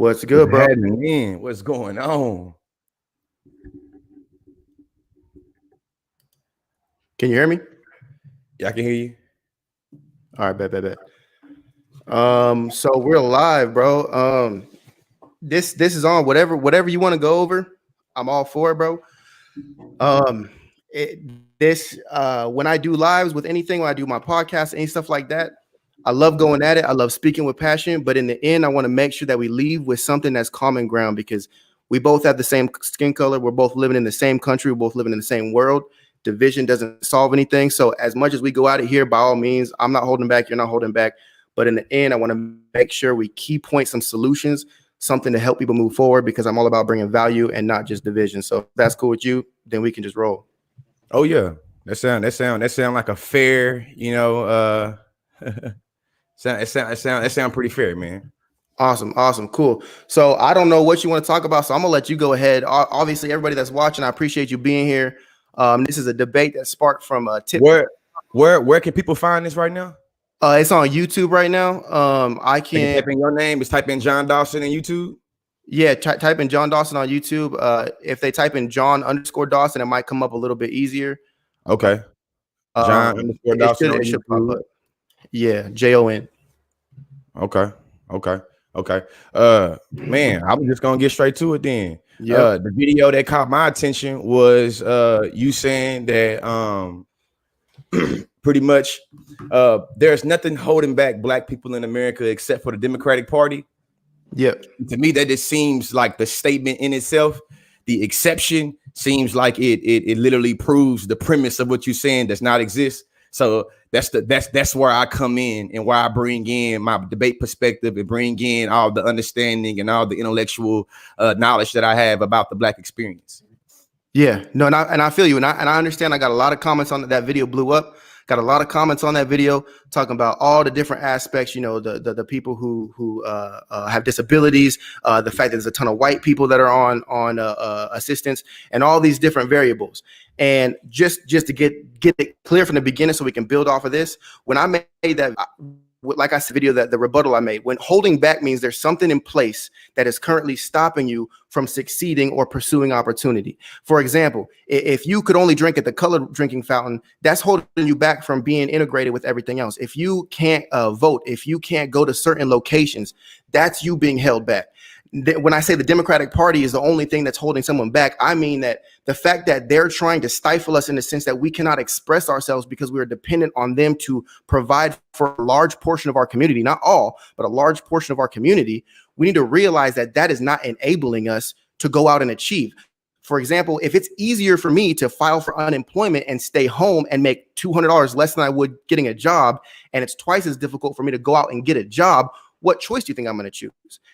What's good, bro? What's going on? Can you hear me? Yeah, I can hear you. All right, bet. So we're live, bro. This is on whatever you want to go over. I'm all for it, bro. When I do lives with anything, when I do my podcast, any stuff like that, I love going at it. I love speaking with passion, but in the end, I want to make sure that we leave with something that's common ground because we both have the same skin color. We're both living in the same country. We're both living in the same world. Division doesn't solve anything. So as much as we go out of here, by all means, I'm not holding back. You're not holding back. But in the end, I want to make sure we key point some solutions, something to help people move forward because I'm all about bringing value and not just division. So if that's cool with you, then we can just roll. Oh yeah, that sound like a fair, sound pretty fair, man. Awesome, cool. So I don't know what you want to talk about, so I'm gonna let you go ahead. Obviously, everybody that's watching, I appreciate you being here. This is a debate that sparked from Tip. Where can people find this right now? It's on YouTube right now. I can type in your name. Just type in Jon Dawson in YouTube. Yeah, type in Jon Dawson on YouTube. If they type in Jon_Dawson, it might come up a little bit easier. Okay. Jon_Dawson. It should pop up. Yeah, Jon. Okay. Man, I'm just gonna get straight to it then. Yeah. The video that caught my attention was you saying that pretty much there's nothing holding back Black people in America except for the Democratic Party. Yep. To me, that just seems like the statement in itself. The exception seems like it literally proves the premise of what you're saying does not exist. So that's where I come in and where I bring in my debate perspective and bring in all the understanding and all the intellectual knowledge that I have about the Black experience. Yeah, no, and I feel you, and I understand. I got a lot of comments on that video blew up. Got a lot of comments on that video talking about all the different aspects. You know, the people who have disabilities, the fact that there's a ton of white people that are on assistance, and all these different variables. And just to get it clear from the beginning, so we can build off of this. When I made that, like I said, video, that the rebuttal I made, when holding back means there's something in place that is currently stopping you from succeeding or pursuing opportunity. For example, if you could only drink at the colored drinking fountain, that's holding you back from being integrated with everything else. If you can't vote, if you can't go to certain locations, that's you being held back. When I say the Democratic Party is the only thing that's holding someone back, I mean that the fact that they're trying to stifle us in the sense that we cannot express ourselves because we are dependent on them to provide for a large portion of our community, not all, but a large portion of our community. We need to realize that that is not enabling us to go out and achieve. For example, if it's easier for me to file for unemployment and stay home and make $200 less than I would getting a job, and it's twice as difficult for me to go out and get a job, what choice do you think I'm going to choose?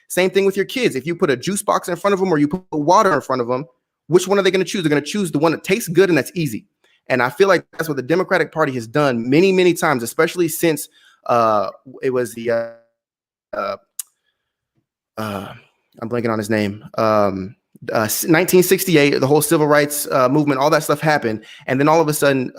Same thing with your kids. If you put a juice box in front of them or you put water in front of them, which one are they going to choose? They're going to choose the one that tastes good and that's easy. And I feel like that's what the Democratic Party has done many, many times, especially since it was the I'm blanking on his name. 1968, the whole civil rights movement, all that stuff happened. And then all of a sudden,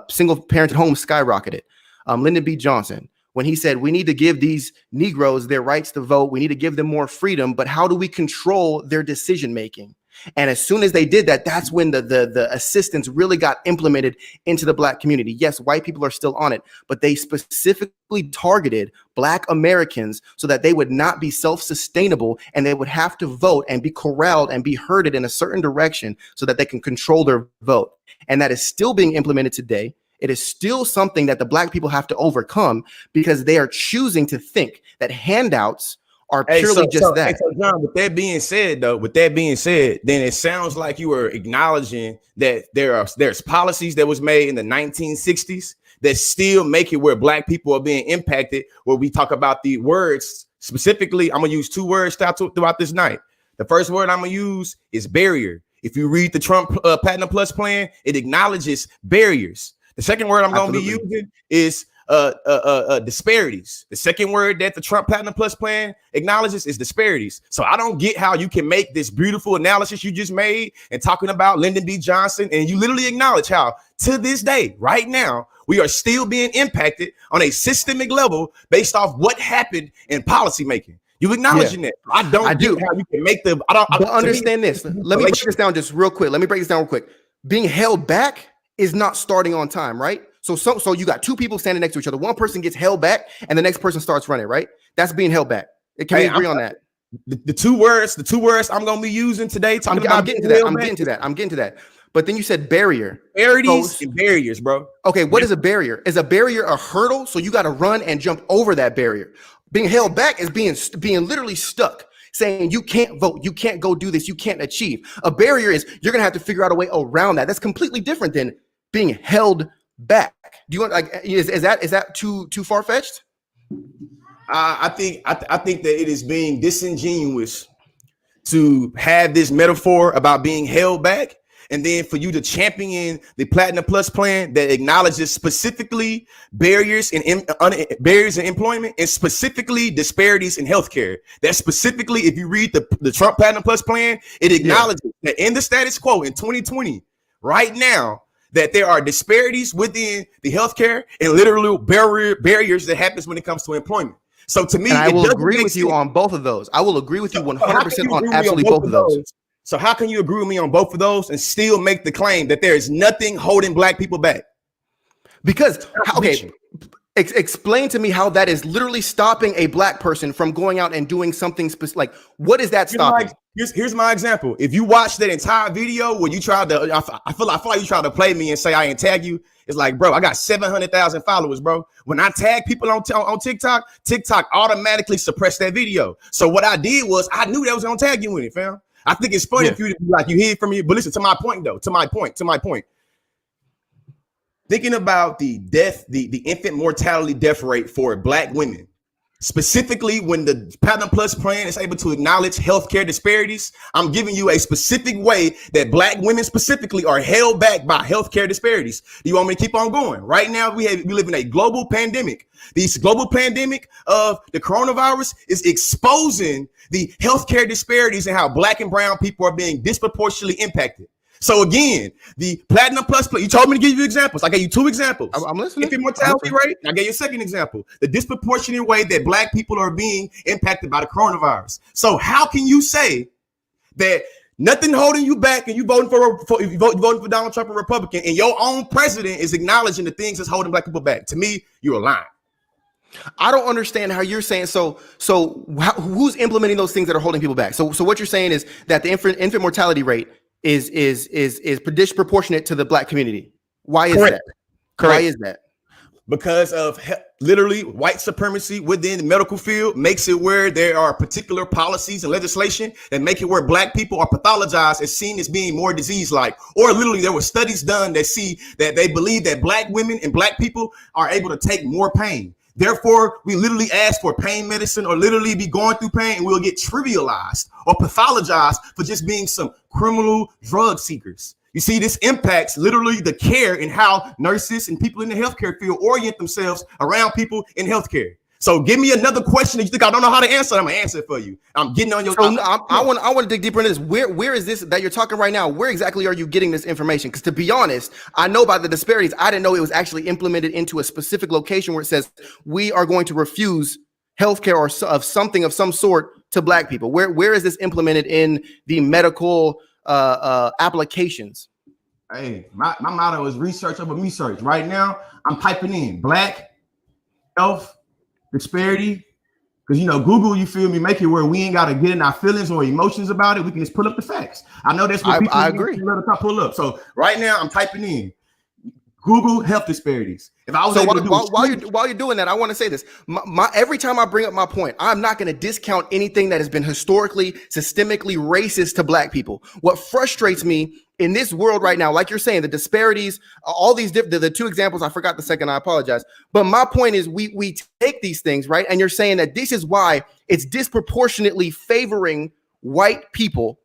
single parented homes skyrocketed. Lyndon B. Johnson, when he said, we need to give these Negroes their rights to vote, we need to give them more freedom, but how do we control their decision making? And as soon as they did that, that's when the assistance really got implemented into the Black community. Yes, white people are still on it, but they specifically targeted Black Americans so that they would not be self-sustainable and they would have to vote and be corralled and be herded in a certain direction so that they can control their vote. And that is still being implemented today. It is still something that the Black people have to overcome because they are choosing to think that handouts are purely that. So John, with that being said, then it sounds like you are acknowledging that there's policies that was made in the 1960s that still make it where Black people are being impacted. Where we talk about the words specifically, I'm gonna use two words throughout this night. The first word I'm gonna use is barrier. If you read the Trump Platinum Plus plan, it acknowledges barriers. The second word I'm going to be using is disparities. The second word that the Trump Platinum Plus plan acknowledges is disparities. So I don't get how you can make this beautiful analysis you just made and talking about Lyndon B. Johnson, and you literally acknowledge how to this day, right now, we are still being impacted on a systemic level based off what happened in policymaking. You acknowledging that. I don't get how you can make the. I don't. But understand this. Let me break this down just real quick. Being held back is not starting on time, right? So you got two people standing next to each other. One person gets held back, and the next person starts running, right? That's being held back. Can we agree on that? The two words I'm gonna be using today. I'm getting to that. But then you said barrier. Disparities and barriers, bro. Okay, what is a barrier? Is a barrier a hurdle? So you got to run and jump over that barrier. Being held back is being literally stuck, saying you can't vote, you can't go do this, you can't achieve. A barrier is you're gonna have to figure out a way around that. That's completely different than being held back. Do you want is that too far fetched? I think that it is being disingenuous to have this metaphor about being held back, and then for you to champion the Platinum Plus plan that acknowledges specifically barriers in employment and specifically disparities in healthcare. That specifically, if you read the Trump Platinum Plus plan, it acknowledges that in the status quo in 2020, right now, that there are disparities within the healthcare and literal barriers that happens when it comes to employment. So to me, I will agree with you on both of those. I will agree with you 100% on absolutely both of those. So how can you agree with me on both of those and still make the claim that there is nothing holding black people back? Because, okay, explain to me how that is literally stopping a black person from going out and doing something specific. Like, what is that stopping? Here's my example. If you watch that entire video where you tried to, I feel like you tried to play me and say I didn't tag you. It's like, bro, I got 700,000 followers, bro. When I tag people on TikTok, TikTok automatically suppressed that video. So what I did was I knew that was gonna tag you in it, fam. I think it's funny if you like you hear from me, but listen to my point though. To my point. Thinking about the infant mortality death rate for black women, specifically when the Platinum Plus plan is able to acknowledge healthcare disparities, I'm giving you a specific way that black women specifically are held back by healthcare disparities. Do you want me to keep on going? Right now, we live in a global pandemic. This global pandemic of the coronavirus is exposing the healthcare disparities and how black and brown people are being disproportionately impacted. So again, the Platinum Plus plan, you told me to give you examples. I gave you two examples. I'm listening. Infant mortality rate. I gave you a second example. The disproportionate way that black people are being impacted by the coronavirus. So how can you say that nothing holding you back and you voting for Donald Trump, a Republican, and your own president is acknowledging the things that's holding black people back? To me, you're lying. I don't understand how you're saying who's implementing those things that are holding people back? So what you're saying is that the infant mortality rate is disproportionate to the black community. Why is that? Correct. Why is that? Because of literally white supremacy within the medical field makes it where there are particular policies and legislation that make it where black people are pathologized as seen as being more disease-like. Or literally there were studies done that they believe that black women and black people are able to take more pain. Therefore, we literally ask for pain medicine or literally be going through pain and we'll get trivialized or pathologized for just being some criminal drug seekers. You see, this impacts literally the care and how nurses and people in the healthcare field orient themselves around people in healthcare. So give me another question that you think I don't know how to answer. I'm gonna answer it for you. I'm getting on your. So I want to dig deeper into this. Where is this that you're talking right now? Where exactly are you getting this information? Because to be honest, I know about the disparities. I didn't know it was actually implemented into a specific location where it says we are going to refuse healthcare or of some sort to black people. Where is this implemented in the medical applications? Hey, my motto is research over me search. Right now, I'm typing in black health disparity, because Google, you feel me, make it where we ain't got to get in our feelings or emotions about it. We can just pull up the facts. I know that's what I agree. Let us pull up. So right now, I'm typing in Google health disparities. If I was while you're doing that, I want to say this. Every time I bring up my point, I'm not going to discount anything that has been historically, systemically racist to black people. What frustrates me in this world right now, like you're saying, the disparities, all these the two examples, I forgot the second, I apologize. But my point is we take these things, right? And you're saying that this is why it's disproportionately favoring white people,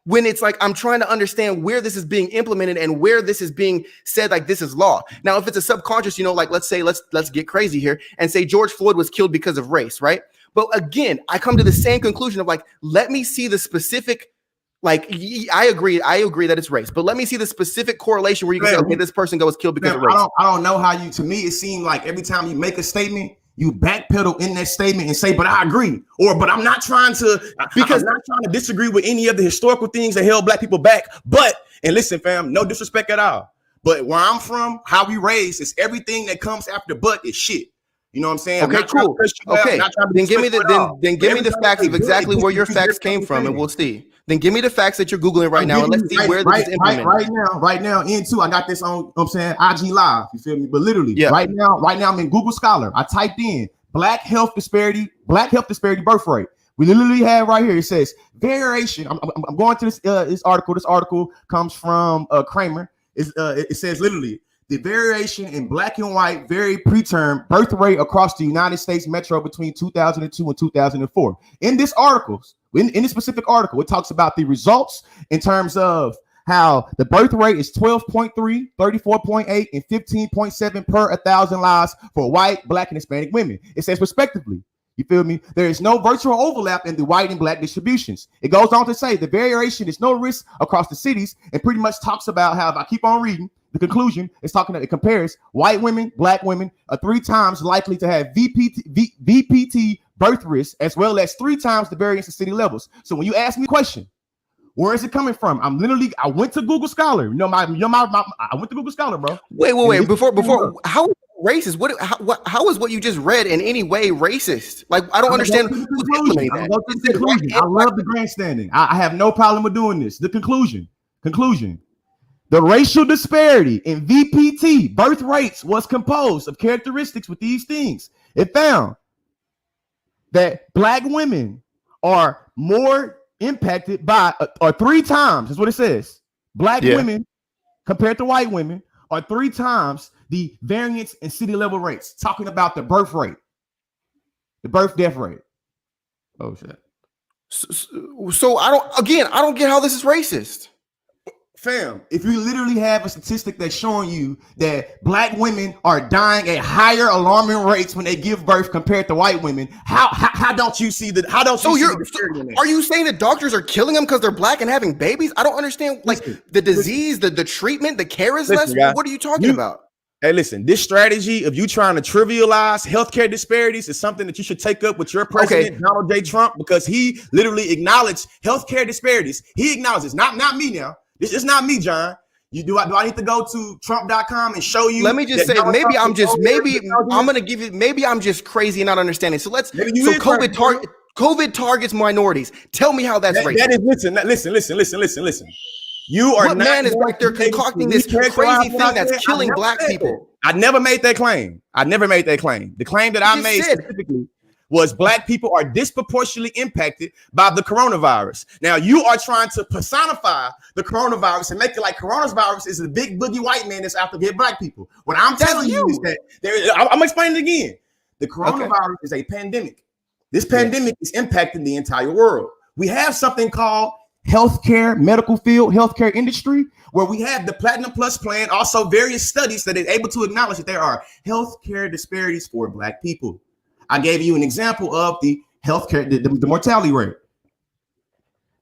when it's like, I'm trying to understand where this is being implemented and where this is being said, like this is law. Now, if it's a subconscious, like let's say, let's get crazy here and say George Floyd was killed because of race, right? But again, I come to the same conclusion of like, let me see the specific, like, I agree that it's race, but let me see the specific correlation where you can say, okay, this person was killed because of race. I don't know how to me, it seemed like every time you make a statement, you backpedal in that statement and say, but I agree, but I'm not trying to, because I'm not trying to disagree with any of the historical things that held black people back. And listen, fam, no disrespect at all, but where I'm from, how we raised is everything that comes after but is shit. You know what I'm saying? Okay, cool. Okay, then give me the facts of exactly where your facts came from, and we'll see. Then give me the facts that you're Googling right now, and let's see where this is implemented. Right now, into I got this on, I'm saying IG Live, you feel me? But literally, right now I'm in Google Scholar. I typed in black health disparity birth rate. We literally have right here, it says variation. I'm going to this article. This article comes from Kramer. It says literally, the variation in black and white very preterm birth rate across the United States metro between 2002 and 2004. In this article, in this specific article, it talks about the results in terms of how the birth rate is 12.3, 34.8, and 15.7 per 1,000 lives for white, black, and Hispanic women. It says respectively. You feel me? There is no virtual overlap in the white and black distributions. It goes on to say the variation is no risk across the cities, and pretty much talks about how, if I keep on reading, the conclusion is it compares white women, black women are 3 times likely to have VPT birth risk, as well as 3 times the variance in city levels. So when you ask me a question, where is it coming from? I went to Google Scholar. I went to Google Scholar, bro. Wait. Before, how racist? How is what you just read in any way racist? Like, I don't understand who's implementing that. I love the grandstanding. I have no problem with doing this. The conclusion. The racial disparity in VPT birth rates was composed of characteristics with these things. It found that black women are more impacted by, or 3 times, is what it says. Black women compared to white women are 3 times the variance in city level rates, talking about the birth rate, the birth death rate. Oh shit. So I don't get how this is racist. Fam, if you literally have a statistic that's showing you that black women are dying at higher alarming rates when they give birth compared to white women, how don't you see that? Are you saying that doctors are killing them because they're black and having babies? I don't understand. Like, the disease, the treatment, the care is less. Guys, what are you talking about? Hey, listen, this strategy of you trying to trivialize healthcare disparities is something that you should take up with your president, Donald J. Trump, because he literally acknowledged healthcare disparities. He acknowledges, not me now. This is not me, John. Do I need to go to Trump.com and show you? Let me just say, maybe I'm just crazy and not understanding. So COVID targets minorities. Tell me how that's racist. That is, listen. You are what man is back there concocting this crazy thing that's killing black people? I never made that claim. The claim that I made specifically was black people are disproportionately impacted by the coronavirus. Now you are trying to personify the coronavirus and make it like coronavirus is the big boogie white man that's out to get black people. What I'm telling you is that I'm explaining it again. The coronavirus is a pandemic. This pandemic is impacting the entire world. We have something called healthcare, medical field, healthcare industry, where we have the Platinum Plus plan, also various studies that are able to acknowledge that there are healthcare disparities for black people. I gave you an example of the healthcare, the mortality rate.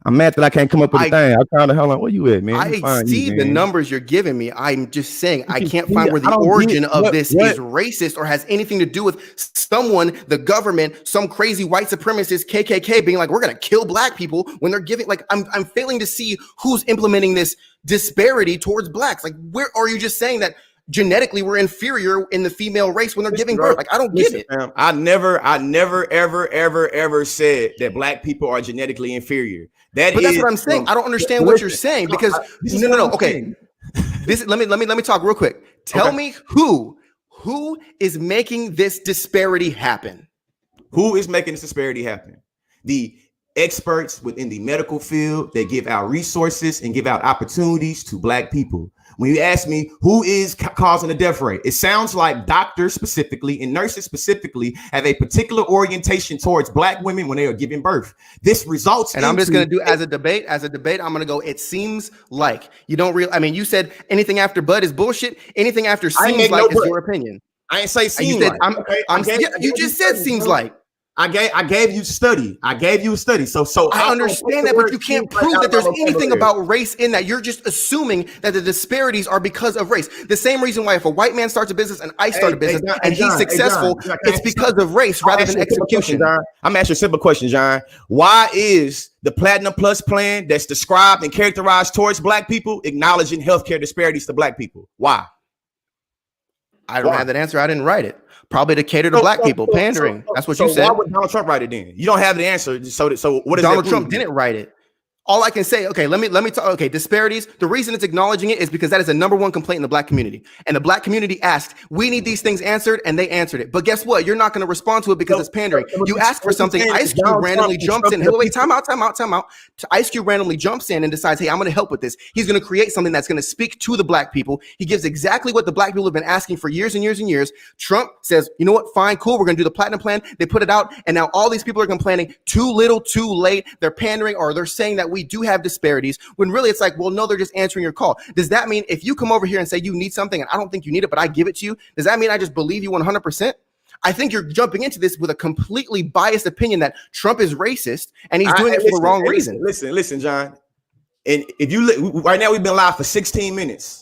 I'm mad that I can't come up with a thing. I'm trying to hell on. Where you at, man? I see the numbers you're giving me. I'm just saying I can't find where the origin of this is racist or has anything to do with someone, the government, some crazy white supremacist KKK being like, we're gonna kill black people when they're giving. Like, I'm failing to see who's implementing this disparity towards blacks. Like, where are you just saying that genetically we're inferior in the female race when they're giving birth? Like, I don't get it. Fam, I never, ever said that black people are genetically inferior. That's what I'm saying. I don't understand what you're saying because no. Okay, let me talk real quick. Tell me who is making this disparity happen? Who is making this disparity happen? The experts within the medical field that give out resources and give out opportunities to black people. When you ask me who is causing the death rate, it sounds like doctors specifically and nurses specifically have a particular orientation towards black women when they are giving birth. This results I'm just going to do as a debate, I'm going to go, it seems like you don't real. I mean, you said anything after but is bullshit. Anything after seems like is your opinion. I ain't say seems like. You just said seems like. I gave you study. I gave you a study. So I understand that, but you can't prove that there's anything about race in that. You're just assuming that the disparities are because of race. The same reason why if a white man starts a business and I start a business and he's successful, it's because of race rather than execution. I'm asking a simple question, John. Why is the Platinum Plus plan that's described and characterized towards black people acknowledging healthcare disparities to black people? Why? I don't have that answer. I didn't write it. Probably to cater to black people, pandering. That's what you said. Why would Donald Trump write it then? You don't have the answer. So what is Donald Trump didn't write it. All I can say, okay, let me talk. Okay, disparities. The reason it's acknowledging it is because that is a #1 complaint in the black community. And the black community asked, we need these things answered, and they answered it. But guess what? You're not going to respond to it because it's pandering. You ask for something, Ice Cube randomly jumps in. Hey, wait, time out. Ice Cube randomly jumps in and decides, hey, I'm going to help with this. He's going to create something that's going to speak to the black people. He gives exactly what the black people have been asking for years and years and years. Trump says, you know what? Fine, cool. We're going to do the platinum plan. They put it out, and now all these people are complaining, too little, too late. They're pandering, or they're saying that we do have disparities, when really it's like, well, no, they're just answering your call. Does that mean if you come over here and say you need something and I don't think you need it, but I give it to you, does that mean I just believe you 100%? I think you're jumping into this with a completely biased opinion that Trump is racist and he's doing it for the wrong reason. Listen, John. And if you look right now, we've been live for 16 minutes.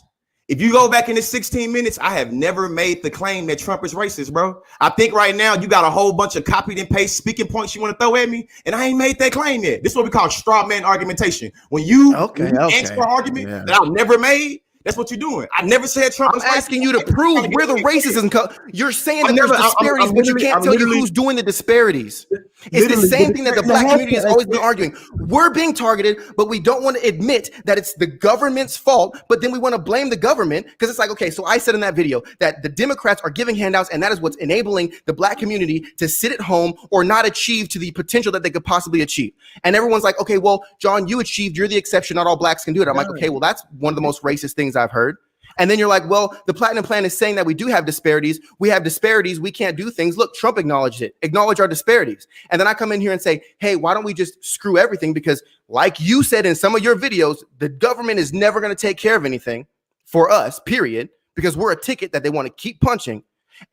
If you go back in the 16 minutes, I have never made the claim that Trump is racist, bro. I think right now you got a whole bunch of copied and paste speaking points you want to throw at me, and I ain't made that claim yet. This is what we call straw man argumentation. When you answer an argument that I've never made, that's what you're doing. I never said Trump. I'm asking you to prove where the racism comes. You're saying that there's disparities, but you can't tell you who's doing the disparities. It's the same thing that the black community has always been arguing. We're being targeted, but we don't want to admit that it's the government's fault, but then we want to blame the government because it's like, okay, so I said in that video that the Democrats are giving handouts and that is what's enabling the black community to sit at home or not achieve to the potential that they could possibly achieve. And everyone's like, okay, well, John, you achieved, you're the exception, not all blacks can do it. I'm like, okay, well, that's one of the most racist things I've heard. And then you're like, well, the platinum plan is saying that we do have disparities. We have disparities. We can't do things. Look, Trump acknowledged it. Acknowledge our disparities. And then I come in here and say, hey, why don't we just screw everything? Because like you said in some of your videos, the government is never going to take care of anything for us, period, because we're a ticket that they want to keep punching.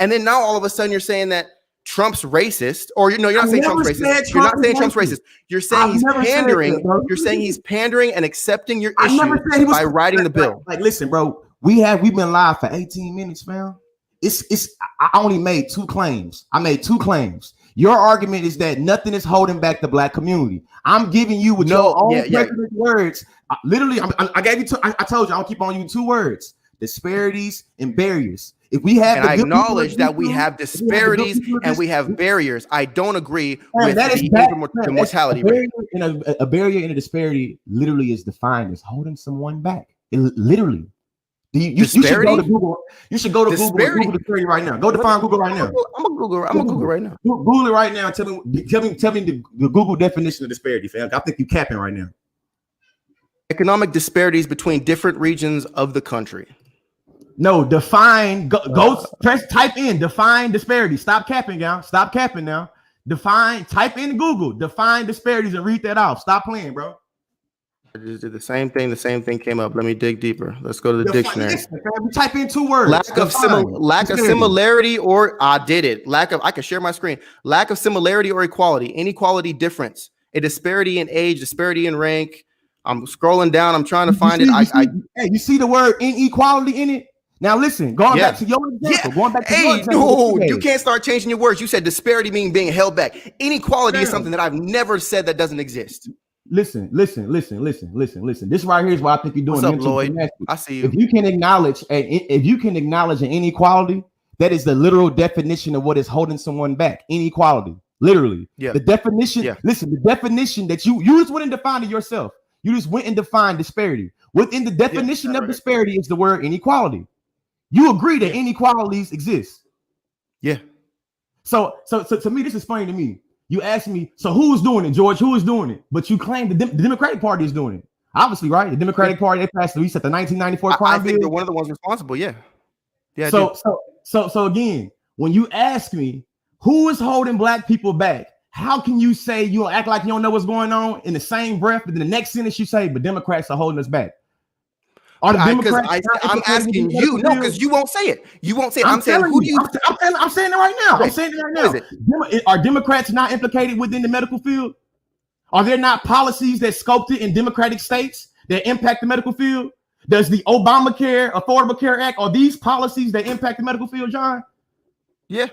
And then now all of a sudden you're saying that Trump's racist, or you're not saying Trump's racist. You're not saying Trump's racist. You're saying he's pandering. You're saying he's pandering and accepting your issue by writing the bill. Like, listen, bro. We've been live for 18 minutes, fam. I only made 2 claims. I made 2 claims. Your argument is that nothing is holding back the black community. I'm giving you with your own words. Literally, I gave you I told you I'll keep on you 2 words: disparities and barriers. If we have, and I acknowledge that we have disparities and we have barriers. I don't agree with the mortality rate. A barrier and a disparity literally is defined as holding someone back. Literally. You should go to Google. You should go to Google disparity right now. Go define Google right now. I'm gonna Google right now. Google it right now. Tell me the Google definition of disparity, fam. I think you're capping right now. Economic disparities between different regions of the country. No, define. Type in define disparity. Stop capping, y'all. Stop capping now. Define. Type in Google. Define disparities and read that off. Stop playing, bro. I just did the same thing. The same thing came up. Let me dig deeper. Let's go to the dictionary. We type in 2 words. Lack of similarity, or I did it. I can share my screen. Lack of similarity or equality. Inequality, difference. A disparity in age, disparity in rank. I'm scrolling down. I'm trying to find it. You see the word inequality in it? Now listen, back to your example. Going back to your example. You can't start changing your words. You said disparity meaning being held back. Inequality is something that I've never said that doesn't exist. Listen. This right here is what I think you're doing. What's up, Lloyd? I see you. If you can acknowledge an inequality, that is the literal definition of what is holding someone back. Inequality, literally. Yeah. The definition. Yeah. Listen, the definition that you just went and defined it yourself. You just went and defined disparity. Within the definition of disparity is the word inequality. You agree that inequalities exist. Yeah. So to me, this is funny to me. You ask me, so who's doing it, George? Who is doing it? But you claim the Democratic Party is doing it. Obviously, right? The Democratic Party, they passed the 1994 crime bill. I think they're one of the ones responsible. Yeah. Yeah. So again, when you ask me who is holding black people back, how can you say you act like you don't know what's going on in the same breath, but in the next sentence you say, but Democrats are holding us back? Are the Democrats? I'm asking you, no, because you won't say it. You won't say it. I'm saying, who do you? I'm saying it right now. Okay. I'm saying it right now. Are Democrats not implicated within the medical field? Are there not policies that scoped it in Democratic states that impact the medical field? Does the Obamacare, Affordable Care Act, are these policies that impact the medical field, John? Yeah.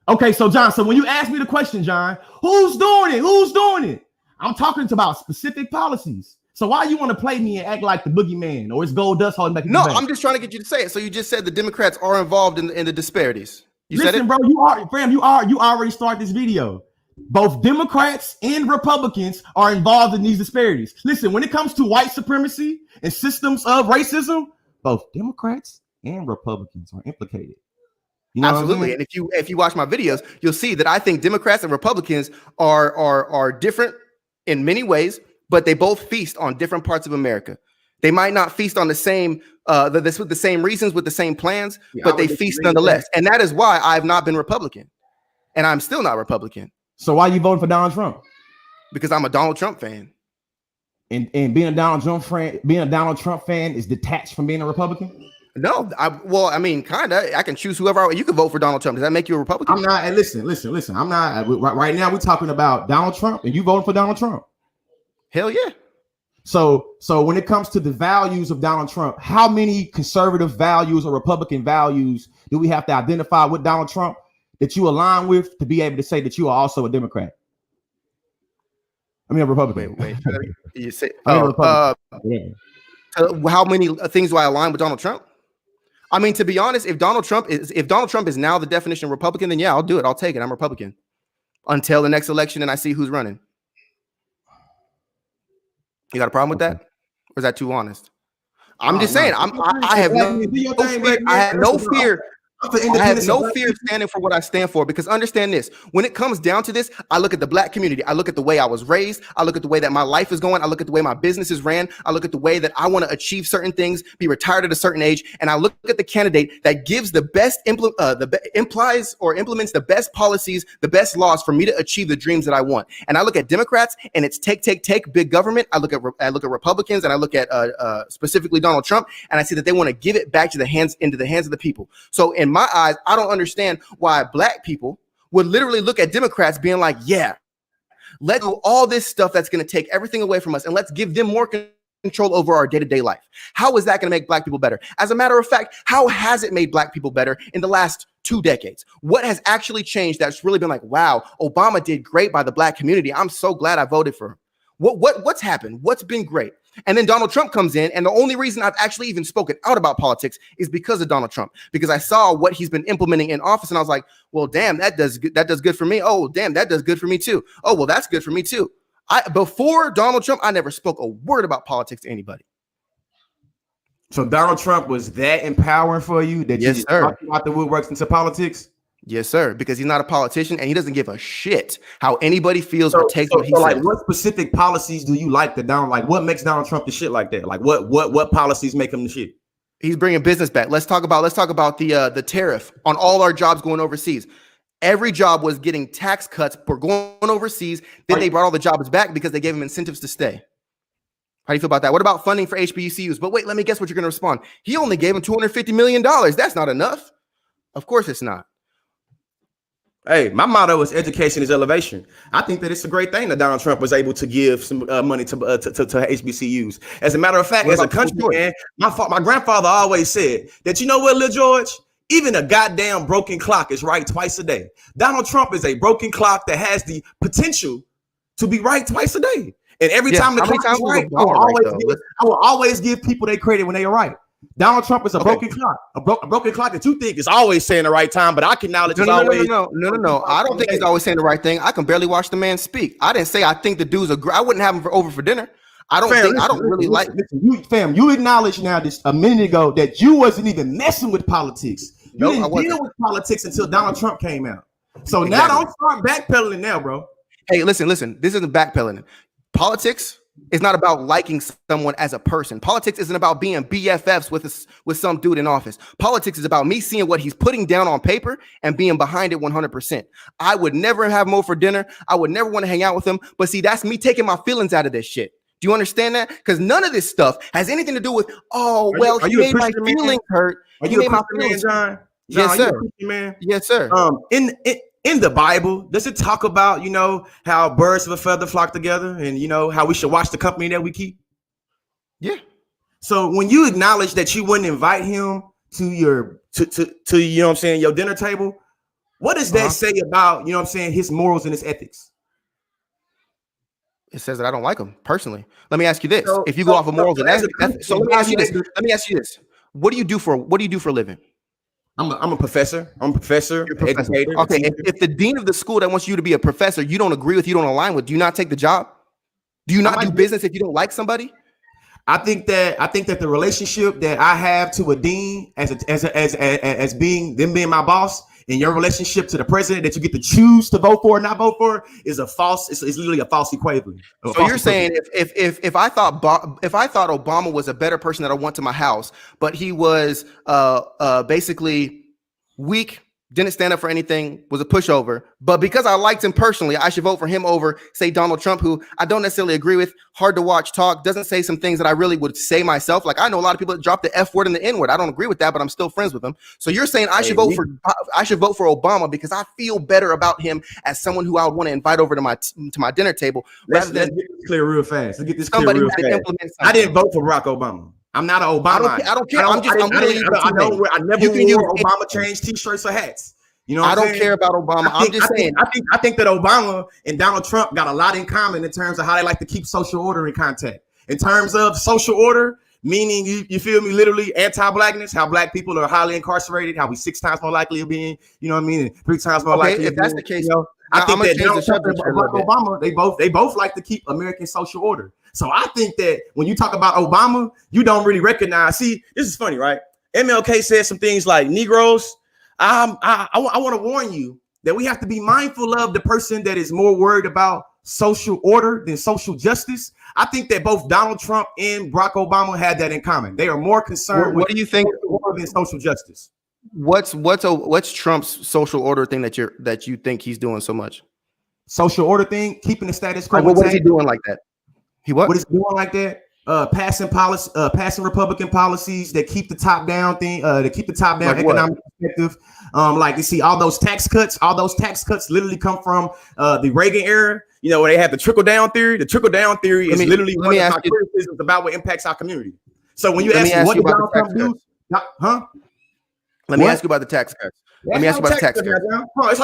Okay, so John, so when you ask me the question, John, who's doing it? Who's doing it? I'm talking about specific policies. So why you want to play me and act like the boogeyman or it's gold dust holding back? No, I'm just trying to get you to say it. So you just said the Democrats are involved in the disparities. You said it, bro. You already started this video. Both Democrats and Republicans are involved in these disparities. Listen, when it comes to white supremacy and systems of racism, both Democrats and Republicans are implicated. You know absolutely. And if you watch my videos, you'll see that I think Democrats and Republicans are different in many ways, but they both feast on different parts of America. They might not feast on the same with the same reasons, with the same plans, but they feast nonetheless. And that is why I've not been Republican, and I'm still not Republican. So why are you voting for Donald Trump? Because I'm a Donald Trump fan. And being a Donald Trump fan is detached from being a Republican? No, I mean, kind of. I can choose whoever you can vote for Donald Trump. Does that make you a Republican? I'm not. And listen. I'm not. Right now, we're talking about Donald Trump, and you voting for Donald Trump. Hell yeah. So when it comes to the values of Donald Trump, how many conservative values or Republican values do we have to identify with Donald Trump that you align with to be able to say that you are also a Democrat? I mean, a Republican. Wait. You say, how many things do I align with Donald Trump? I mean, to be honest, if Donald Trump is now the definition of Republican, then yeah, I'll do it. I'll take it. I'm Republican until the next election and I see who's running. You got a problem with that? Or is that too honest? I'm just saying. I have no fear. I have no fear standing for what I stand for, because understand this, when it comes down to this, I look at the black community. I look at the way I was raised. I look at the way that my life is going. I look at the way my business is ran. I look at the way that I want to achieve certain things, be retired at a certain age. And I look at the candidate that gives the best implies or implements the best policies, the best laws for me to achieve the dreams that I want. And I look at Democrats and it's take big government. I look at Republicans and I look at specifically Donald Trump, and I see that they want to give it back into the hands of the people. So in my eyes, I don't understand why black people would literally look at Democrats being like, yeah, let's do all this stuff that's going to take everything away from us, and let's give them more control over our day-to-day life. How is that going to make black people better? As a matter of fact, how has it made black people better in the last 2 decades? What has actually changed that's really been like, wow, Obama did great by the black community. I'm so glad I voted for him. What's happened? What's been great? And then Donald Trump comes in, and the only reason I've actually even spoken out about politics is because of Donald Trump, because I saw what he's been implementing in office, and I was like, well, damn, that does good for me. Oh, damn, that does good for me too. Oh, well, that's good for me too. Before Donald Trump, I never spoke a word about politics to anybody. So Donald Trump was that empowering for you that you just talked about the woodworks into politics? Yes, sir. Because he's not a politician and he doesn't give a shit how anybody feels or takes what he says. Like, what specific policies do you like what makes Donald Trump the shit like that? Like, what policies make him the shit? He's bringing business back. Let's talk about the tariff on all our jobs going overseas. Every job was getting tax cuts for going overseas. Then they brought all the jobs back because they gave them incentives to stay. How do you feel about that? What about funding for HBCUs? But wait, let me guess what you're going to respond. He only gave them $250 million. That's not enough. Of course it's not. Hey, my motto is education is elevation. I think that it's a great thing that Donald Trump was able to give some money to HBCUs. As a matter of fact, as a country man, my grandfather always said that, you know what, Lil George, even a goddamn broken clock is right twice a day. Donald Trump is a broken clock that has the potential to be right twice a day. And every time the clock is right, I will always give people their credit when they are right. Donald Trump is a broken clock, a broken clock that you think is always saying the right time, but I can acknowledge it's always. No. I don't think he's always saying the right thing. I can barely watch the man speak. I didn't say I think the dude's I wouldn't have him over for dinner. I don't really like. You acknowledged now this a minute ago that you wasn't even messing with politics. You didn't deal with politics until Donald Trump came out. So now don't start backpedaling now, bro. Hey, listen. This isn't backpedaling. Politics is not about liking someone as a person. Politics isn't about being BFFs with some dude in office. Politics is about me seeing what he's putting down on paper and being behind it 100%. I would never have him over for dinner. I would never want to hang out with him. But see, that's me taking my feelings out of this shit. Do you understand that? Because none of this stuff has anything to do with, he made my feelings hurt. Are you a Christian man, John? Yes, sir. Man? Yes, sir. In the Bible, does it talk about, how birds of a feather flock together and, how we should watch the company that we keep? Yeah. So when you acknowledge that you wouldn't invite him to your, your dinner table, what does that say about, his morals and his ethics? It says that I don't like him personally. Let me ask you this: if you go off of morals and ethics, let me ask you this: What do you do for a living? I'm a professor. I'm a professor. You're a professor. Educator. Okay. If the dean of the school that wants you to be a professor, you don't agree with, you don't align with, do you not take the job? Do you not do business if you don't like somebody? I think that the relationship that I have to a dean as being my boss, and your relationship to the president that you get to choose to vote for or not vote for is it's literally a false equation. So you're saying if I thought Obama was a better person that I want to my house, but he was basically weak, didn't stand up for anything, was a pushover, but because I liked him personally, I should vote for him over, say, Donald Trump, who I don't necessarily agree with, hard to watch talk, doesn't say some things that I really would say myself. Like, I know a lot of people that drop the F word and the N word. I don't agree with that, but I'm still friends with them. So you're saying I should vote for Obama because I feel better about him as someone who I would want to invite over to my dinner table. Let's get this clear real fast. Let's get this clear real fast. I didn't vote for Barack Obama. I'm not an Obama. I don't care. I never wore Obama change T-shirts or hats. I don't care about Obama. I'm just saying. I think that Obama and Donald Trump got a lot in common in terms of how they like to keep social order in contact. In terms of social order, meaning you feel me, literally anti-blackness, how black people are highly incarcerated, how we 6 times more likely of being, and 3 times more likely. If that's the case, I think that Donald Trump and Barack Obama, they both like to keep American social order. So I think that when you talk about Obama, you don't really recognize. See, this is funny, right? MLK said some things like Negroes. I want to warn you that we have to be mindful of the person that is more worried about social order than social justice. I think that both Donald Trump and Barack Obama had that in common. They are more concerned what do you think than social justice. What's Trump's social order thing that you think he's doing so much? Social order thing, keeping the status quo. What is he doing like that? What is he doing like that? Passing Republican policies that keep the top down thing, that keep the top down economic perspective. Like you see all those tax cuts literally come from the Reagan era, where they had the trickle down theory. The trickle down theory is literally one of my criticisms about what impacts our community. So when you ask me what did Donald Trump do, let me ask you about the tax cuts. Let me ask you about the tax cuts. Let's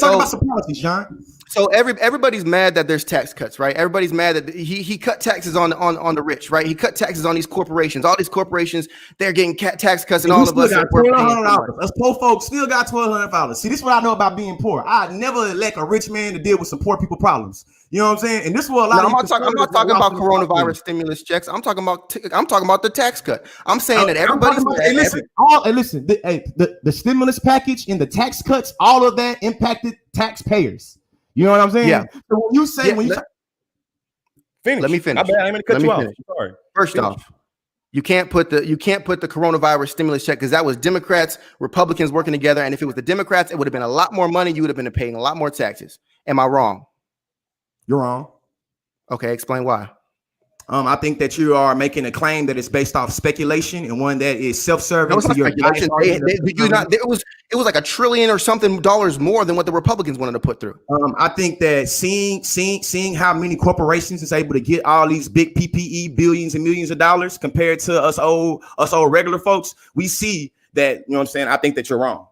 talk about some policies, John. So everybody's mad that there's tax cuts, right? Everybody's mad that he cut taxes on the rich, right? He cut taxes on these corporations. All these corporations, they're getting tax cuts, and all of us. Us poor folks still got $1,200. See, this is what I know about being poor. I never elect a rich man to deal with some poor people problems. You know what I'm saying? And this is what a lot. I'm not talking about coronavirus stimulus checks. I'm talking about the tax cut. I'm saying that everybody's listen. The stimulus package and the tax cuts, all of that impacted taxpayers. You know what I'm saying? Yeah. So when you say finish. Let me finish. I'm going to cut you off. Sorry. First off, you can't put the coronavirus stimulus check because that was Democrats, Republicans working together. And if it was the Democrats, it would have been a lot more money. You would have been paying a lot more taxes. Am I wrong? You're wrong. Okay, explain why. I think that you are making a claim that is based off speculation and one that is self-serving. No, to your it was like $1 trillion or something dollars more than what the Republicans wanted to put through. I think that seeing how many corporations is able to get all these big PPE billions and millions of dollars compared to us old regular folks, we see that, you know what I'm saying? I think that you're wrong.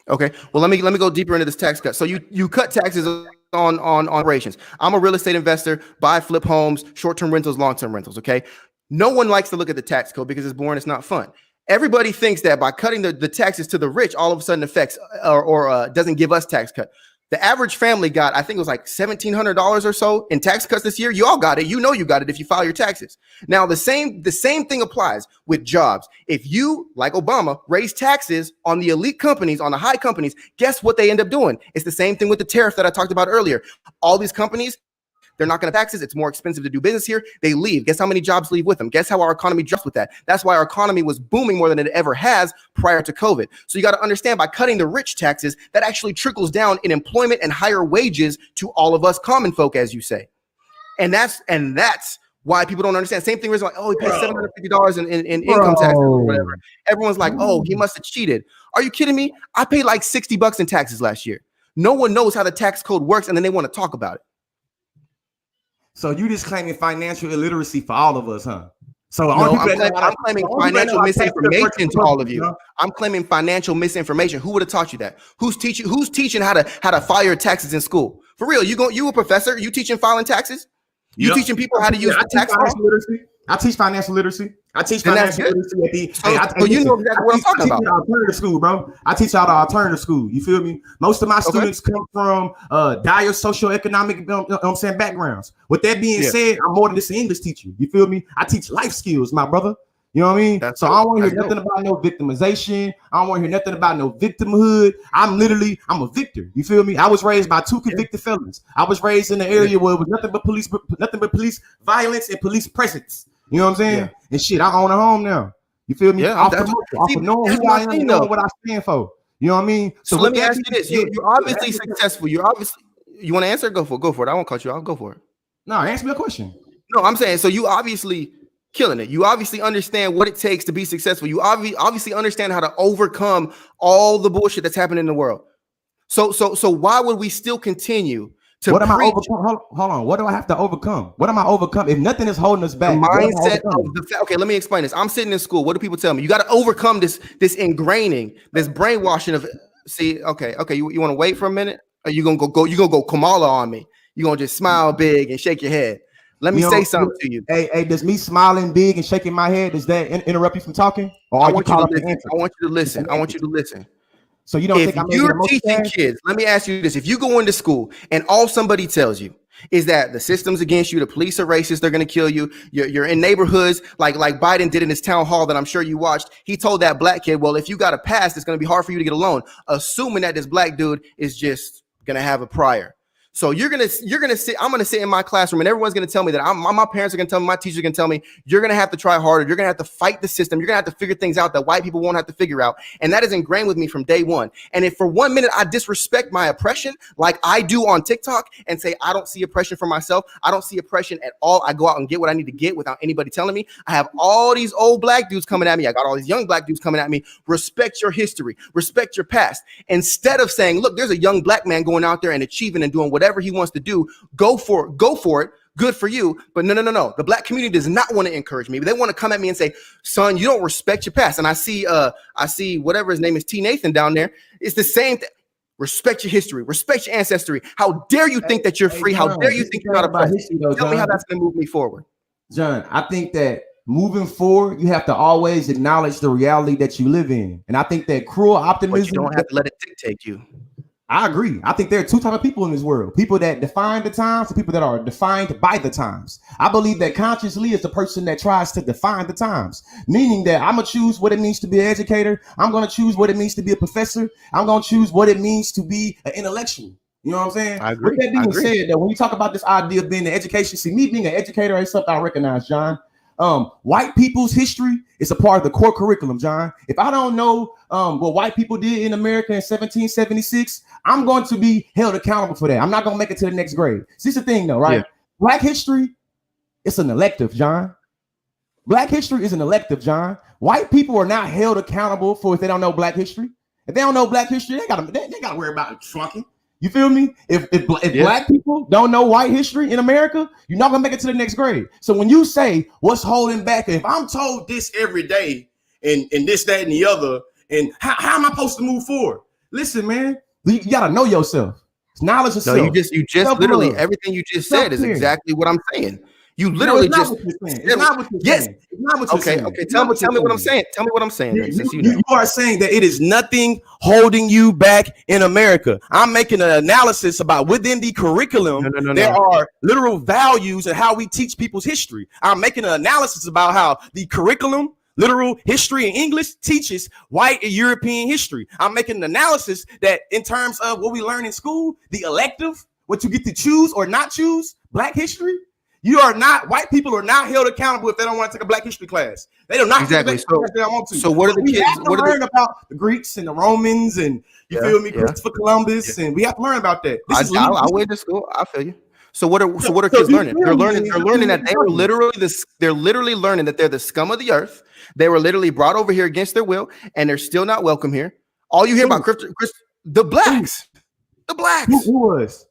Okay. Well, let me go deeper into this tax cut. So you cut taxes on operations. I'm a real estate investor, buy, flip homes, short-term rentals, long-term rentals. Okay. No one likes to look at the tax code because it's boring. It's not fun. Everybody thinks that by cutting the taxes to the rich, all of a sudden affects or doesn't give us tax cut. The average family got, I think it was like $1,700 or so in tax cuts this year. You all got it. You know you got it if you file your taxes. Now, the same thing applies with jobs. If you, like Obama, raise taxes on the elite companies, on the high companies, guess what they end up doing? It's the same thing with the tariff that I talked about earlier. All these companies, they're not going to taxes. It's more expensive to do business here. They leave. Guess how many jobs leave with them? Guess how our economy drops with that? That's why our economy was booming more than it ever has prior to COVID. So you got to understand, by cutting the rich taxes, that actually trickles down in employment and higher wages to all of us common folk, as you say. And that's why people don't understand. Same thing. Is like, oh, he pays $750 in income taxes or whatever. Everyone's like, oh, he must have cheated. Are you kidding me? I paid like $60 in taxes last year. No one knows how the tax code works, and then they want to talk about it. So you just claiming financial illiteracy for all of us, huh? So no, I'm claiming financial misinformation to all of you. I'm claiming financial misinformation. Who would have taught you that? Who's teaching how to file your taxes in school? For real, you a professor? You teaching filing taxes? You teaching people how to use the tax law? I teach financial literacy. I teach financial literacy at the. You know exactly what I'm talking about. Alternative school, bro. I teach out of alternative school. You feel me? Most of my students come from dire socioeconomic, backgrounds. With that being said, I'm more than just an English teacher. You feel me? I teach life skills, my brother. You know what I mean? I don't want to hear nothing about no victimization. I don't want to hear nothing about no victimhood. I'm a victor. You feel me? I was raised by 2 convicted felons. I was raised in an area where it was nothing but police violence and police presence. You know what I'm saying? Yeah. And shit, I own a home now. You feel me? Yeah, off knowing who I am and knowing what I stand for. You know what I mean? So let me ask you this: you're obviously successful. You want to answer? Go for it. I won't cut you. I'll go for it. No, answer me a question. No, I'm saying so. You obviously killing it. You obviously understand what it takes to be successful. You obviously understand how to overcome all the bullshit that's happening in the world. So why would we still continue? What am I overcome? Hold on. What do I have to overcome? What am I overcome? If nothing is holding us back, the mindset of the okay. Let me explain this. I'm sitting in school. What do people tell me? You got to overcome this ingraining, this brainwashing of. See, okay. You want to wait for a minute? Or you gonna go? You gonna go Kamala on me? You gonna just smile big and shake your head? Let me say something to you. Hey, does me smiling big and shaking my head, does that interrupt you from talking? Or I want you to listen. I want you to listen. So you don't think you're teaching kids? Let me ask you this: if you go into school and all somebody tells you is that the system's against you, the police are racist, they're going to kill you, you're in neighborhoods like Biden did in his town hall that I'm sure you watched. He told that black kid, well, if you got a pass, it's going to be hard for you to get a loan, assuming that this black dude is just going to have a prior. So you're gonna sit. I'm gonna sit in my classroom, and everyone's gonna tell me that my parents are gonna tell me, my teachers are gonna tell me, you're gonna have to try harder. You're gonna have to fight the system. You're gonna have to figure things out that white people won't have to figure out, and that is ingrained with me from day one. And if for 1 minute I disrespect my oppression, like I do on TikTok, and say I don't see oppression for myself, I don't see oppression at all. I go out and get what I need to get without anybody telling me. I have all these old black dudes coming at me. I got all these young black dudes coming at me. Respect your history. Respect your past. Instead of saying, look, there's a young black man going out there and achieving and doing whatever he wants to do. Go for it. Good for you. But no. The black community does not want to encourage me. They want to come at me and say, son, you don't respect your past. And I see whatever his name is, T. Nathan down there. It's the same thing. Respect your history. Respect your ancestry. How dare you think that you're free? How dare you think you're not oppressed? Tell me how that's going to move me forward. John, I think that moving forward, you have to always acknowledge the reality that you live in. And I think that cruel optimism. But you don't have to let it dictate you. I agree. I think there are 2 types of people in this world: people that define the times and people that are defined by the times. I believe that consciously is the person that tries to define the times, meaning that I'm going to choose what it means to be an educator. I'm going to choose what it means to be a professor. I'm going to choose what it means to be an intellectual. You know what I'm saying? I agree. With that being said, that when you talk about this idea of being an education, see, me being an educator is something I recognize, John. White people's history is a part of the core curriculum, John. If I don't know what white people did in America in 1776, I'm going to be held accountable for that. I'm not going to make it to the next grade. See, the thing though, right? Yeah. Black history, it's an elective, John. Black history is an elective, John. White people are not held accountable for if they don't know black history. If they don't know black history, they gotta worry about flunking. You feel me? If black people don't know white history in America, you're not gonna make it to the next grade. So when you say what's holding back, if I'm told this every day and this, that, and the other, and how am I supposed to move forward? Listen, man, you gotta know yourself. It's knowledge of self. No, you just literally everything you just said is exactly what I'm saying. You literally just it's not what you're saying. It's not what you're saying. Okay. Tell me what I'm saying. Tell me what I'm saying. You are saying that it is nothing holding you back in America. I'm making an analysis about within the curriculum. There are literal values and how we teach people's history. I'm making an analysis about how the curriculum, literal history in English, teaches white and European history. I'm making an analysis that in terms of what we learn in school, the elective, what you get to choose or not choose, black history. White people are not held accountable if they don't want to take a black history class. They do not exactly. So what are the kids? What are learn about the Greeks and the Romans and you feel me, Christopher Columbus, and we have to learn about that. I went to school. I feel you. So what are kids learning? They're learning that they were literally they're literally learning that they're the scum of the earth. They were literally brought over here against their will, and they're still not welcome here. All you hear about the blacks. Who was?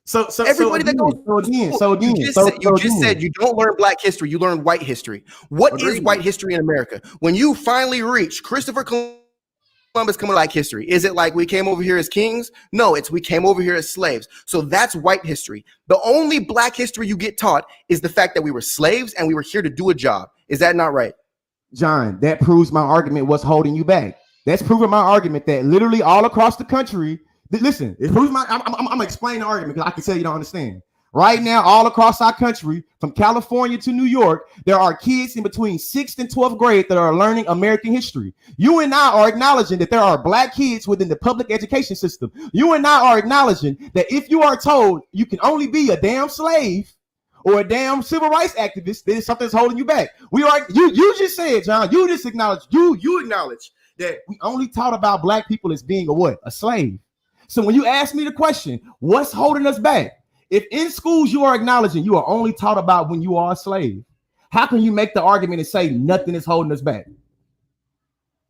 So everybody that goes you just said you don't learn black history, you learn white history. What is white history in America? When you finally reach Christopher Columbus coming to black history, is it like we came over here as kings? No, it's we came over here as slaves. So that's white history. The only black history you get taught is the fact that we were slaves and we were here to do a job. Is that not right? John, that proves my argument. What's holding you back? That's proving my argument that literally all across the country. Listen, it proves my. I'm gonna explain the argument because I can tell you don't understand. Right now, all across our country, from California to New York, there are kids in between 6th and 12th grade that are learning American history. You and I are acknowledging that there are black kids within the public education system. You and I are acknowledging that if you are told you can only be a damn slave or a damn civil rights activist, then something's holding you back. We are. You just said, John. You just acknowledge. You acknowledge that we only taught about black people as being a what? A slave. So when you ask me the question, what's holding us back? If in schools you are acknowledging you are only taught about when you are a slave, how can you make the argument and say nothing is holding us back?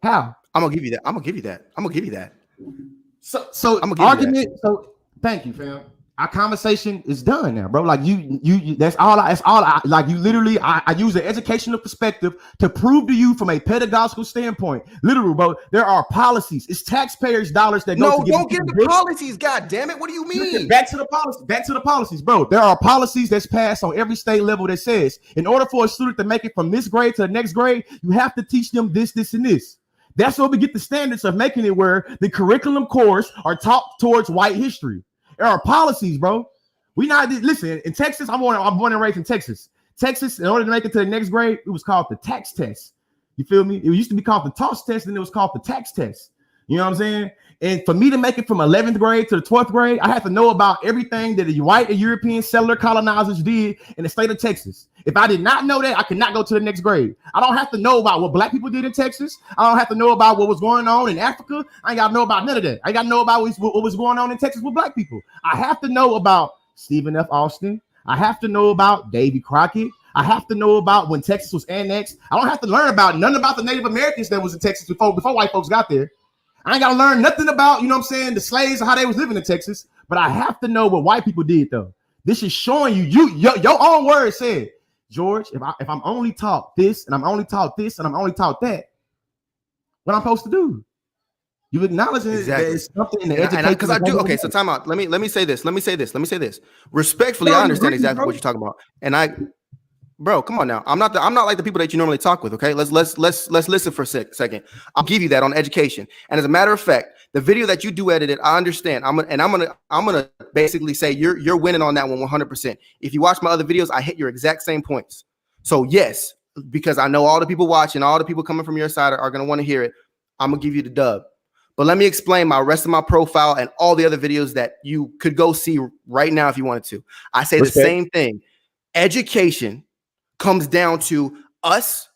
How? I'm gonna give you that. So I'm gonna give you that. So thank you, fam. Our conversation is done now, bro. Like you that's all I like. You literally, I use an educational perspective to prove to you from a pedagogical standpoint. Literally, bro, there are policies. It's taxpayers' dollars that go. No, don't get into policies. God damn it! What do you mean? Listen, back to the policies, bro. There are policies that's passed on every state level that says in order for a student to make it from this grade to the next grade, you have to teach them this, and this. That's where we get the standards of making it where the curriculum course are taught towards white history. There are policies, bro. We not listen in Texas. I'm born and raised in Texas. Texas, in order to make it to the next grade, it was called the tax test. You feel me? It used to be called the toss test, and it was called the tax test. You know what I'm saying? And for me to make it from 11th grade to the 12th grade, I have to know about everything that the white and European settler colonizers did in the state of Texas. If I did not know that, I could not go to the next grade. I don't have to know about what black people did in Texas. I don't have to know about what was going on in Africa. I ain't got to know about none of that. I got to know about what was going on in Texas with black people. I have to know about Stephen F. Austin. I have to know about Davy Crockett. I have to know about when Texas was annexed. I don't have to learn about none about the Native Americans that was in Texas before white folks got there. I ain't got to learn nothing about, you know what I'm saying, the slaves or how they was living in Texas. But I have to know what white people did, though. This is showing your own words said, George, if I'm only taught this and I'm only taught this and I'm only taught that, what I'm supposed to do? You acknowledge exactly. There's something in the education. Because I do. Okay, so time out. Let me say this. Respectfully, I understand exactly what you're talking about. And bro, come on now. I'm not like the people that you normally talk with. Okay, let's listen for a second. I'll give you that on education. And as a matter of fact, the video that you do edited, I understand. I'm gonna basically say you're winning on that one 100%. If you watch my other videos, I hit your exact same points. So yes, because I know all the people watching, all the people coming from your side are gonna want to hear it. I'm gonna give you the dub. But let me explain my rest of my profile and all the other videos that you could go see right now if you wanted to. I say the same thing. Education comes down to us,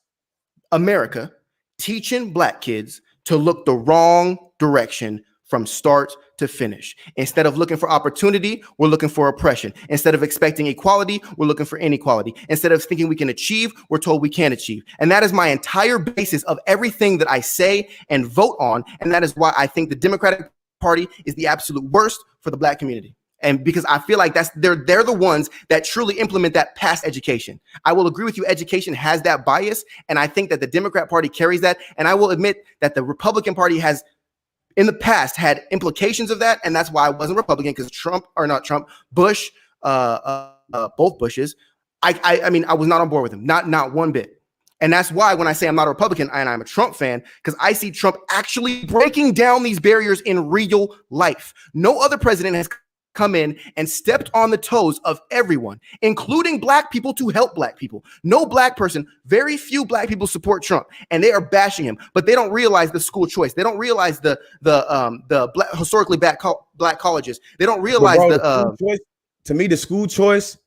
America, teaching black kids to look the wrong direction from start to finish. Instead of looking for opportunity, we're looking for oppression. Instead of expecting equality, we're looking for inequality. Instead of thinking we can achieve, we're told we can't achieve. And that is my entire basis of everything that I say and vote on. And that is why I think the Democratic Party is the absolute worst for the black community. And because I feel like they're the ones that truly implement that past education. I will agree with you. Education has that bias. And I think that the Democrat Party carries that. And I will admit that the Republican Party has in the past had implications of that. And that's why I wasn't Republican, because Bush, both Bushes, I mean, I was not on board with him, not one bit. And that's why when I say I'm not a Republican and I'm a Trump fan, because I see Trump actually breaking down these barriers in real life. No other president has come in and stepped on the toes of everyone, including black people, to help black people. No black person, very few black people support Trump, and they are bashing him, but they don't realize the school choice. They don't realize the black, historically black colleges. They don't realize to me, the school choice,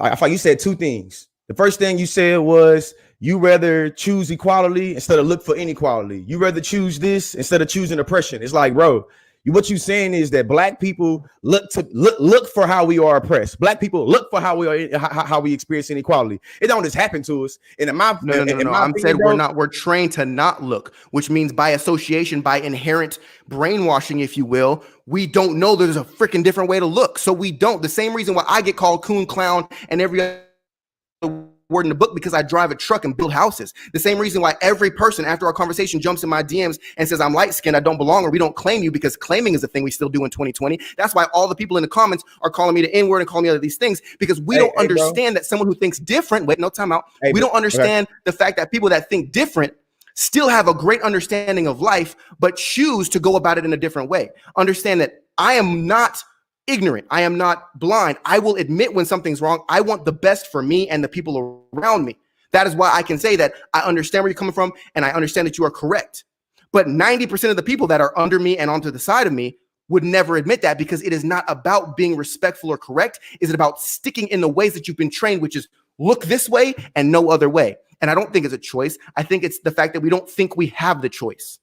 I thought you said two things. The first thing you said was you rather choose equality instead of look for inequality. You rather choose this instead of choosing oppression. It's like, bro, What you're saying is that black people look for how we are oppressed. Black people look for how we are how we experience inequality. It don't just happen to us. And in my No. I'm saying we're trained to not look, which means by association, by inherent brainwashing, if you will, we don't know there's a freaking different way to look. So we don't. The same reason why I get called coon, clown, and every other word in the book, because I drive a truck and build houses. The same reason why every person after our conversation jumps in my DMs and says I'm light skinned, I don't belong, or we don't claim you, because claiming is a thing we still do in 2020. That's why all the people in the comments are calling me the N-word and calling me other these things, because we don't understand that someone who thinks different, wait, no, time out. We don't understand the fact that people that think different still have a great understanding of life, but choose to go about it in a different way. Understand that I am not ignorant. I am not blind. I will admit when something's wrong. I want the best for me and the people around me. That is why I can say that I understand where you're coming from and I understand that you are correct. But 90% of the people that are under me and onto the side of me would never admit that, because it is not about being respectful or correct. Is it about sticking in the ways that you've been trained, which is look this way and no other way? And I don't think it's a choice. I think it's the fact that we don't think we have the choice.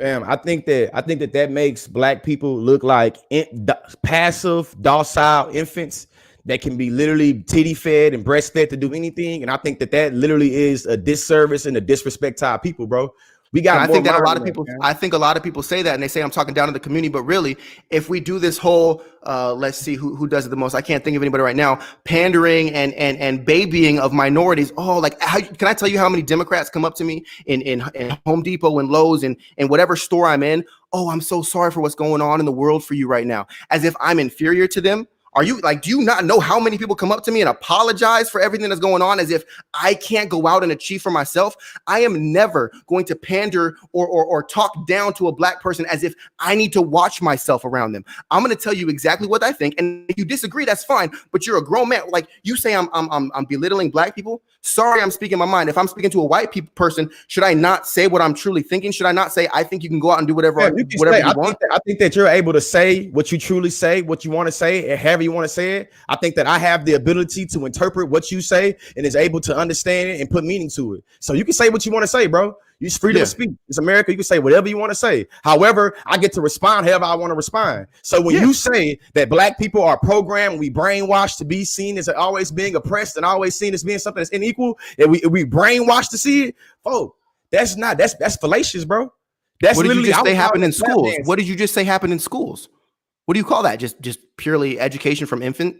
I think that makes black people look like passive, docile infants that can be literally titty fed and breastfed to do anything. And I think that literally is a disservice and a disrespect to our people, bro. We got. I think that a lot of people. I think a lot of people say that, and they say I'm talking down to the community. But really, if we do this whole, let's see who does it the most. I can't think of anybody right now. Pandering and babying of minorities. Oh, like can I tell you how many Democrats come up to me in Home Depot and Lowe's and whatever store I'm in? Oh, I'm so sorry for what's going on in the world for you right now. As if I'm inferior to them. Are you like, do you not know how many people come up to me and apologize for everything that's going on, as if I can't go out and achieve for myself? I am never going to pander or talk down to a black person as if I need to watch myself around them. I'm going to tell you exactly what I think. And if you disagree, that's fine. But you're a grown man. Like you say, I'm belittling black people. Sorry, I'm speaking my mind. If I'm speaking to a white person, should I not say what I'm truly thinking? Should I not say, I think you can go out and do whatever you want? I think that you're able to say what you truly say, what you want to say, and however you want to say it. I think that I have the ability to interpret what you say and is able to understand it and put meaning to it. So you can say what you want to say, bro. You're freedom of speech. It's America. You can say whatever you want to say. However, I get to respond however I want to respond. So when you say that black people are programmed, we brainwashed to be seen as always being oppressed and always seen as being something that's unequal, and we brainwashed to see it, folks, that's fallacious, bro. That's what did literally you just say happened in schools. What did you just say happened in schools? What do you call that? Just purely education from infant?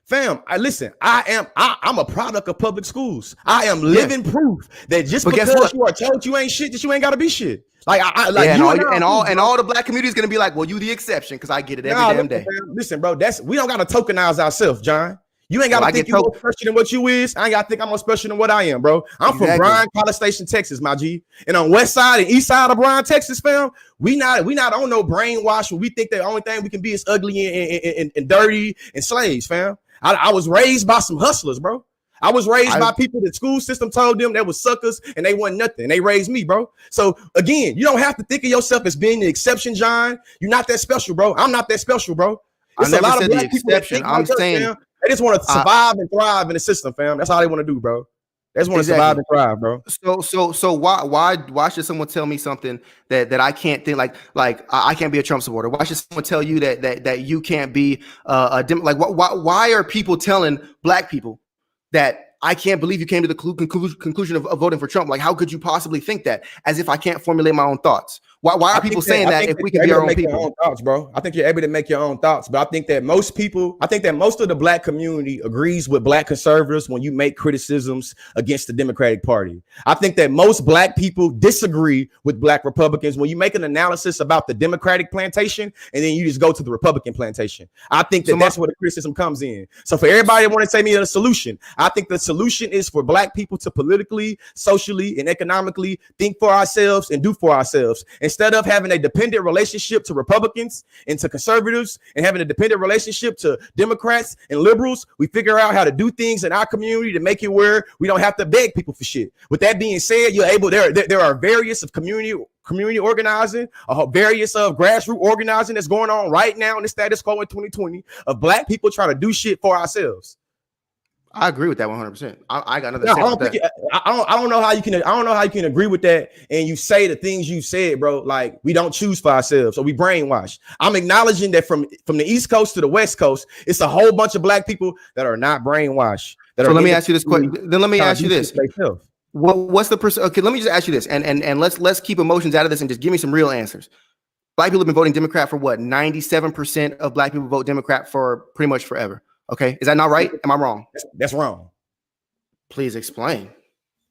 Fam, I'm a product of public schools. I am living proof that just because you are told you ain't shit, that you ain't gotta be shit. Like all the black community is gonna be like, well, you the exception, because I get it every damn day. Listen, bro, we don't gotta tokenize ourselves, John. You ain't gotta think you're more special than what you is. I ain't gotta think I'm more special than what I am, bro. I'm from Bryan, College Station, Texas, my G. And on west side and east side of Bryan, Texas, fam, we not on no brainwash where we think the only thing we can be is ugly and dirty and slaves, fam. I was raised by some hustlers, bro. I was raised by people that school system told them they was suckers and they wasn't nothing. They raised me, bro. So again, you don't have to think of yourself as being the exception, John. You're not that special, bro. I'm not that special, bro. It's a lot of black people that think I'm saying they just want to survive and thrive in the system, fam. That's all they want to do, bro. They just want to survive and thrive, bro. So why should someone tell me something that I can't think like I can't be a Trump supporter? Why should someone tell you that you can't be why are people telling black people that I can't believe you came to the conclusion of voting for Trump? Like, how could you possibly think that? As if I can't formulate my own thoughts. Why are people saying that if we can be our own people? Thoughts, bro. I think you're able to make your own thoughts, but I think that most of the black community agrees with black conservatives when you make criticisms against the Democratic Party. I think that most black people disagree with black Republicans when you make an analysis about the Democratic plantation and then you just go to the Republican plantation. I think that's where the criticism comes in. So for everybody that want to say me a solution, I think the solution is for black people to politically, socially, and economically think for ourselves and do for ourselves. Instead of having a dependent relationship to Republicans and to conservatives and having a dependent relationship to Democrats and liberals, we figure out how to do things in our community to make it where we don't have to beg people for shit. With that being said, there are various of community organizing, various of grassroots organizing that's going on right now in the status quo in 2020 of black people trying to do shit for ourselves. I agree with that 100%. I got nothing No, to say about that. I don't know how you can. I don't know how you can agree with that. And you say the things you said, bro. Like we don't choose for ourselves, so we brainwash. I'm acknowledging that from the East Coast to the West Coast, it's a whole bunch of black people that are not brainwashed. So let me ask you this question. Then let me ask you this. What's the percent? Okay, let me just ask you this, and let's keep emotions out of this and just give me some real answers. Black people have been voting Democrat for what? 97% of black people vote Democrat for pretty much forever. Okay, is that not right? Am I wrong? That's wrong. Please explain.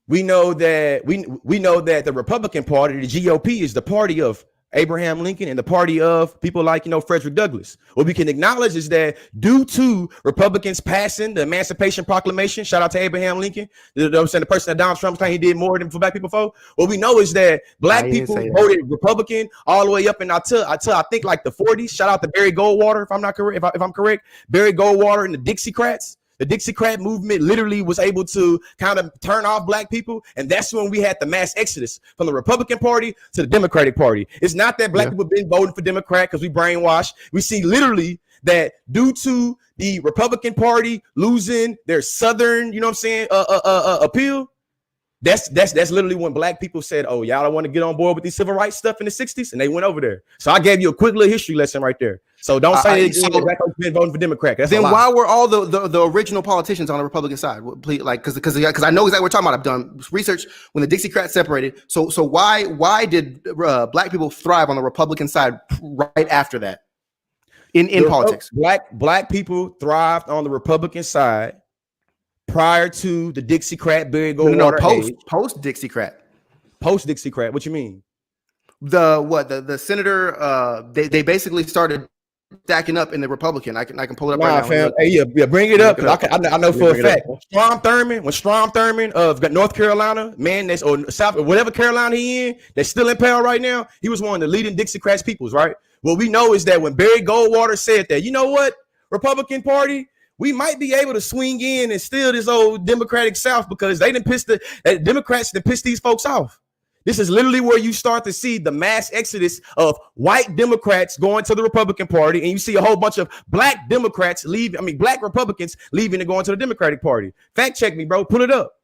We know that we know that the Republican Party, the GOP, is the party of Abraham Lincoln and the party of people like, Frederick Douglass. What we can acknowledge is that due to Republicans passing the Emancipation Proclamation, shout out to Abraham Lincoln, the person that Donald Trump claimed he did more than for black people for. What we know is that black people voted Republican all the way up until I think like the 40s. Shout out to Barry Goldwater, if I'm not correct, if I'm correct. Barry Goldwater and the Dixiecrats. The Dixiecrat movement literally was able to kind of turn off black people. And that's when we had the mass exodus from the Republican Party to the Democratic Party. It's not that black people have been voting for Democrat because we brainwashed. We see literally that due to the Republican Party losing their Southern, appeal. That's literally when black people said, oh, y'all don't want to get on board with these civil rights stuff in the 60s. And they went over there. So I gave you a quick little history lesson right there. So don't say black folks been voting for Democrat. That's then why were all the original politicians on the Republican side? Please, because I know exactly what we're talking about. I've done research when the Dixiecrats separated. So why did black people thrive on the Republican side right after that in politics? Black people thrived on the Republican side prior to the Dixiecrat Barry Goldwater. Post Dixiecrat. Post Dixiecrat. What you mean? The senator they basically started stacking up in the Republican. I can pull it up right now. Fam. Hey, bring it up. I know for a fact. When Strom Thurmond of North Carolina, man, that's or South or whatever Carolina he in, that's still in power right now. He was one of the leading Dixiecrats peoples, right? What we know is that when Barry Goldwater said that, you know what, Republican Party, we might be able to swing in and steal this old Democratic South because they didn't piss Democrats that piss these folks off. This is literally where you start to see the mass exodus of white Democrats going to the Republican Party, and you see a whole bunch of black Democrats black Republicans leaving and going to the Democratic Party. Fact check me, bro. Pull it up.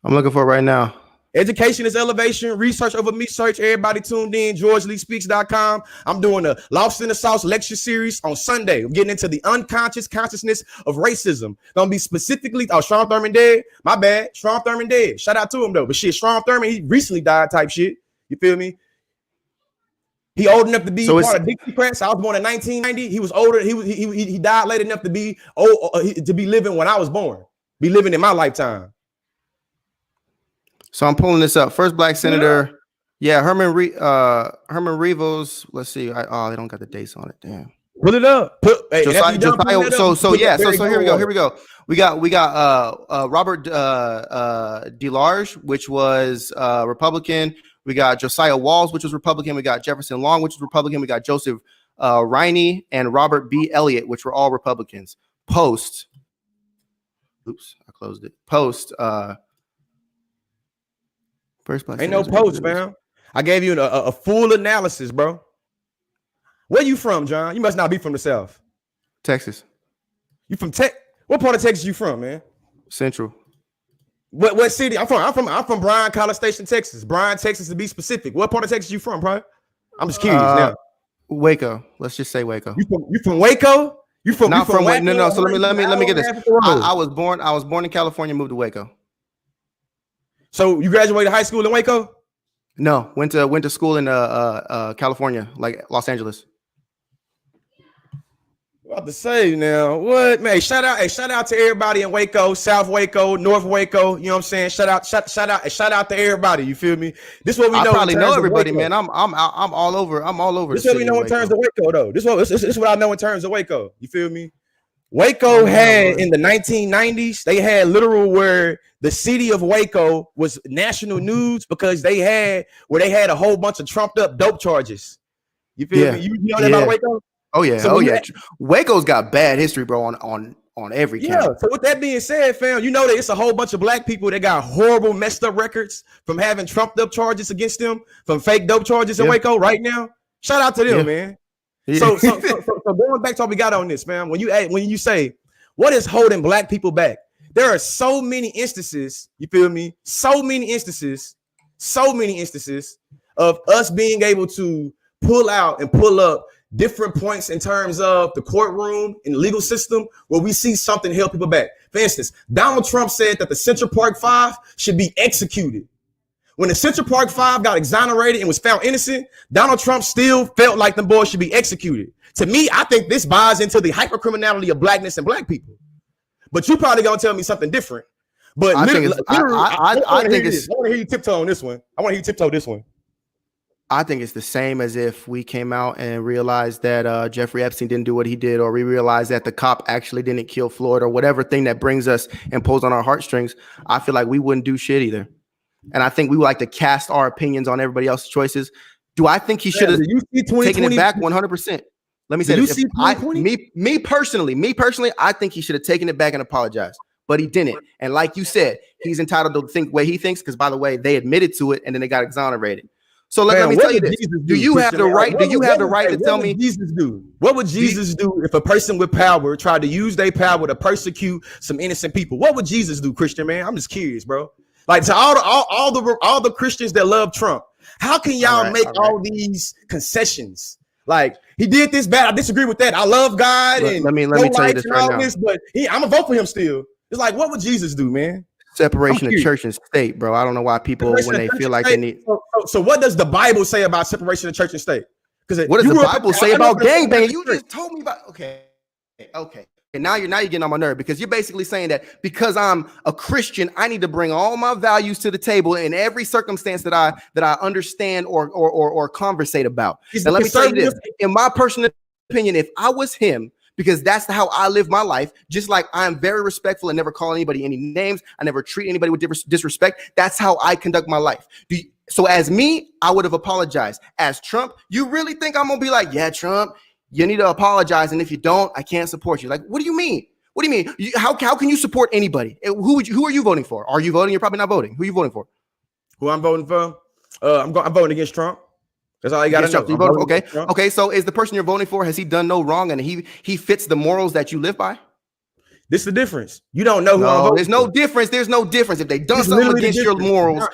I'm looking for it right now. Education is elevation, research over me search. Everybody tuned in, GeorgeLeeSpeaks.com. I'm doing a Lost in the Sauce lecture series on Sunday. I'm getting into the unconscious consciousness of racism. Gonna be specifically, Strom Thurmond dead. My bad. Strom Thurmond dead. Shout out to him though. But shit, Strom Thurmond, he recently died type shit. You feel me? He old enough to be part of Dixiecrats. I was born in 1990. He was older. He died late enough to be to be living when I was born. Be living in my lifetime. So I'm pulling this up. First black senator, Herman Revos. Let's see. They don't got the dates on it. Damn. Pull it up. Josiah, so here we go. We got Robert DeLarge, which was Republican. We got Josiah Walls, which was Republican. We got Jefferson Long, which was Republican. We got Joseph Riney and Robert B. Elliott, which were all Republicans. Post. Oops, I closed it. Post. Ain't no post, man. I gave you a full analysis, bro. Where you from, John? You must not be from the South. Texas. You from What part of Texas you from, man? Central. What city? I'm from Bryan, College Station, Texas. Bryan, Texas, to be specific. What part of Texas you from, bro? I'm just curious now. Waco. Let's just say Waco. You from Waco? You from Waco? No. So let me get this. I was born in California, moved to Waco. So you graduated high school in Waco? No, went to school in California, like Los Angeles. About to say now, what, man? Shout out to everybody in Waco, South Waco, North Waco. You know what I'm saying? Shout out to everybody. You feel me? This is what we know. I probably know everybody, man. I'm all over. I'm all over. This is what we know in terms of Waco, though. This is what I know in terms of Waco. You feel me? Waco had in the 1990s, they had literal where the city of Waco was national news because they had a whole bunch of trumped up dope charges. You feel me? You know that about Waco? Oh yeah. Waco's got bad history, bro, on every camera. So with that being said, fam, you know that it's a whole bunch of black people that got horrible, messed up records from having trumped up charges against them, from fake dope charges in Waco right now. Shout out to them, man. Yeah. So going back to what we got on this, man. When you say What is holding black people back? There are so many instances, you feel me? So many instances of us being able to pull out and pull up different points in terms of the courtroom and the legal system where we see something help people back. For instance, Donald Trump said that the Central Park Five should be executed. When the Central Park Five got exonerated and was found innocent, Donald Trump still felt like the boys should be executed. To me, I think this buys into the hypercriminality of blackness and black people. But you probably gonna tell me something different. But I think I want to hear you tiptoe on this one. I want to hear you tiptoe this one. I think it's the same as if we came out and realized that Jeffrey Epstein didn't do what he did, or we realized that the cop actually didn't kill Floyd, or whatever thing that brings us and pulls on our heartstrings. I feel like we wouldn't do shit either. And I think we would like to cast our opinions on everybody else's choices. Do I think he should have taken it back 100%? Let me say this. Me personally, I think he should have taken it back and apologized, but he didn't. And like you said, he's entitled to think the way he thinks, because by the way, they admitted to it and then they got exonerated. So let me tell you this. Do you have the right? Do you have the right to tell me? Jesus do? What would Jesus do if a person with power tried to use their power to persecute some innocent people? What would Jesus do, Christian man? I'm just curious, bro. Like, to all the Christians that love Trump, how can y'all make all these concessions? Like, he did this bad. I disagree with that. I love God. Look, and let me tell you this right now. But I'm gonna vote for him still. It's like, what would Jesus do, man? Separation of church and state, bro. I don't know why people, when they feel like they need. So what does the Bible say about separation of church and state? Because what does the Bible say about gangbanging? You just told me about. Okay. And now you're getting on my nerve, because you're basically saying that because I'm a Christian, I need to bring all my values to the table in every circumstance that I understand or conversate about. And let me tell you this, in my personal opinion, if I was him, because that's how I live my life, just like I'm very respectful and never call anybody any names, I never treat anybody with disrespect. That's how I conduct my life. So as me, I would have apologized. As Trump, you really think I'm gonna be like, yeah, Trump, you need to apologize, and if you don't, I can't support you? Like, what do you mean? What do you mean? How can you support anybody? Who are you voting for? Are you voting? You're probably not voting. Who are you voting for? Who I'm voting for? I'm voting against Trump. That's all you got to know. Okay. So is the person you're voting for, has he done no wrong and he fits the morals that you live by? This is the difference. You don't know who I'm voting There's no difference. There's no difference. If they done something against your morals.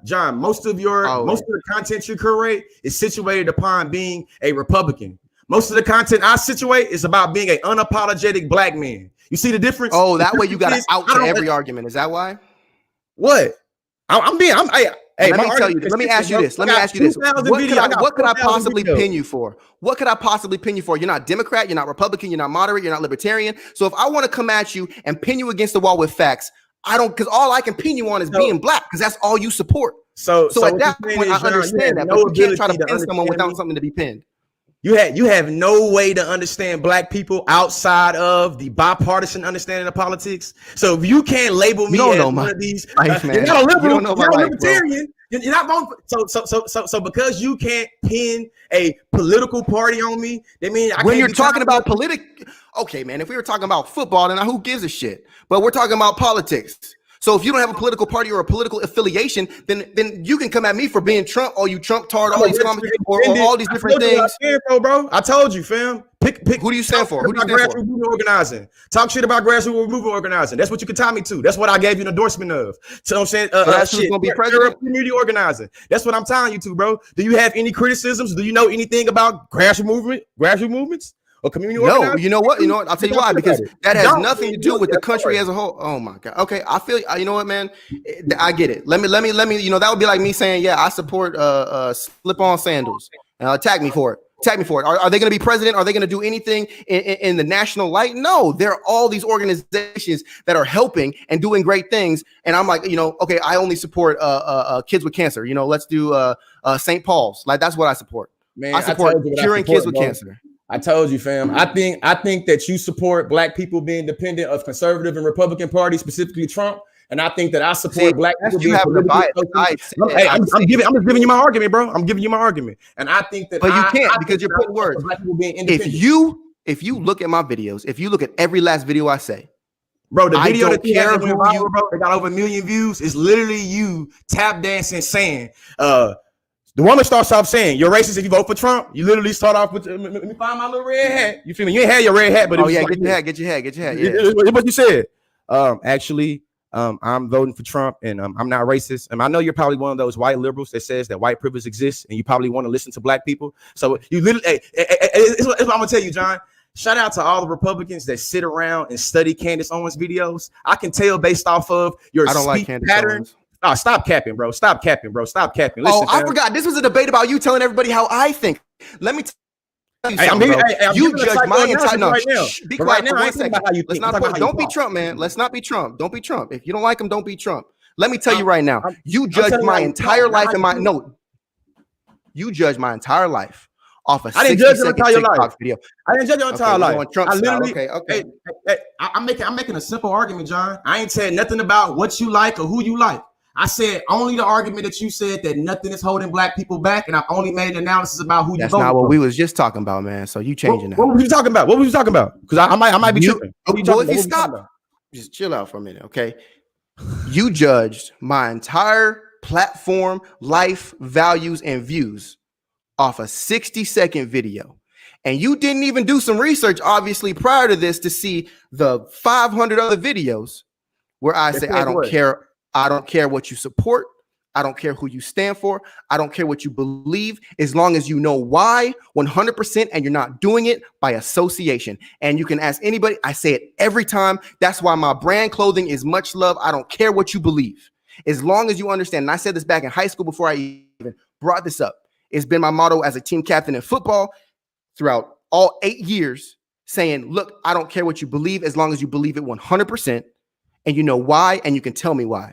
John, most of the content you create is situated upon being a Republican. Most of the content I situate is about being an unapologetic black man. You see the difference? Oh, that way you got to out to every argument. Is that why? What? Let me ask you this. What could I possibly pin you for? What could I possibly pin you for? You're not Democrat, you're not Republican, you're not moderate, you're not libertarian. So if I want to come at you and pin you against the wall with facts, because all I can pin you on is being black, because that's all you support. So at that point, I understand that, but you can't try to pin someone without something to be pinned. You have no way to understand black people outside of the bipartisan understanding of politics. So if you can't label me as one of these, you're not a liberal, you're not a libertarian. You're not voting. So because you can't pin a political party on me, that means when you're talking about politics. Okay, man. If we were talking about football, then who gives a shit? But we're talking about politics. So if you don't have a political party or a political affiliation, then you can come at me for being Trump, or you Trump tard, all these comments, or all these different things. Bro, I told you, fam. Pick. Who do you stand for? Who do you stand for? Movement organizing. Talk shit about grassroots movement organizing. That's what you can tie me to. That's what I gave you an endorsement of. So I'm saying, that's who's gonna be president. Community organizing. That's what I'm tying you to, bro. Do you have any criticisms? Do you know anything about grassroots movements? Or community organizing? You know what? I'll tell you why, because that has nothing to do with the country as a whole. Oh my God. Okay, I feel you know what, man? I get it. Let me. That would be like me saying, yeah, I support slip-on sandals. Attack me for it. Are they going to be president? Are they going to do anything in the national light? No, there are all these organizations that are helping and doing great things. And I'm like, okay, I only support kids with cancer. Let's do St. Paul's. Like, that's what I support. Man, I support curing kids with cancer. I told you, fam. I think that you support black people being dependent of conservative and Republican parties, specifically Trump. And I think that I support black people. You have I'm just giving you my argument, bro. I'm giving you my argument. And I think that, but you can't, because you're putting words. Black people being independent. If you look at my videos, if you look at every last video I say, bro, the video that you have bro, they got over 1 million views, is literally you tap dancing saying, The woman starts off saying, "You're racist if you vote for Trump." You literally start off with, "Let me find my little red hat." You feel me? You ain't had your red hat, but it was like, get your hat, get your hat, get your hat. Yeah, it's what you said. Actually, I'm voting for Trump, and I'm not racist. And I know you're probably one of those white liberals that says that white privilege exists, and you probably want to listen to black people. So you literally, it's what I'm gonna tell you, John. Shout out to all the Republicans that sit around and study Candace Owens videos. I can tell based off of your speech pattern. Owens. Oh, stop capping, bro. Stop capping, bro. Stop capping. Listen, I forgot. This was a debate about you telling everybody how I think. Let me tell you something, bro. You judge my entire... No, be quiet for 1 second. Let's not put... Don't be Trump, man. Let's not be Trump. Don't be Trump. If you don't like him, don't be Trump. Let me tell you right now. You judge my entire life and my... No. You judge my entire life off a 60-second TikTok video. I didn't judge your entire life. I literally... Okay. I'm making a simple argument, John. I ain't saying nothing about what you like or who you like. I said only the argument that you said that nothing is holding black people back, and I only made an analysis about who you voted for. That's not what we was just talking about, man. So you changing that. What were you talking about? What were you talking about? Because I might be tripping. Well, if you stop, just chill out for a minute, okay? You judged my entire platform, life, values, and views off a 60-second video. And you didn't even do some research, obviously, prior to this to see the 500 other videos where I say, I don't care. I don't care what you support. I don't care who you stand for. I don't care what you believe, as long as you know why 100% and you're not doing it by association. And you can ask anybody. I say it every time. That's why my brand clothing is much love. I don't care what you believe, as long as you understand. And I said this back in high school before I even brought this up. It's been my motto as a team captain in football throughout all 8 years, saying, look, I don't care what you believe, as long as you believe it 100% and you know why, and you can tell me why.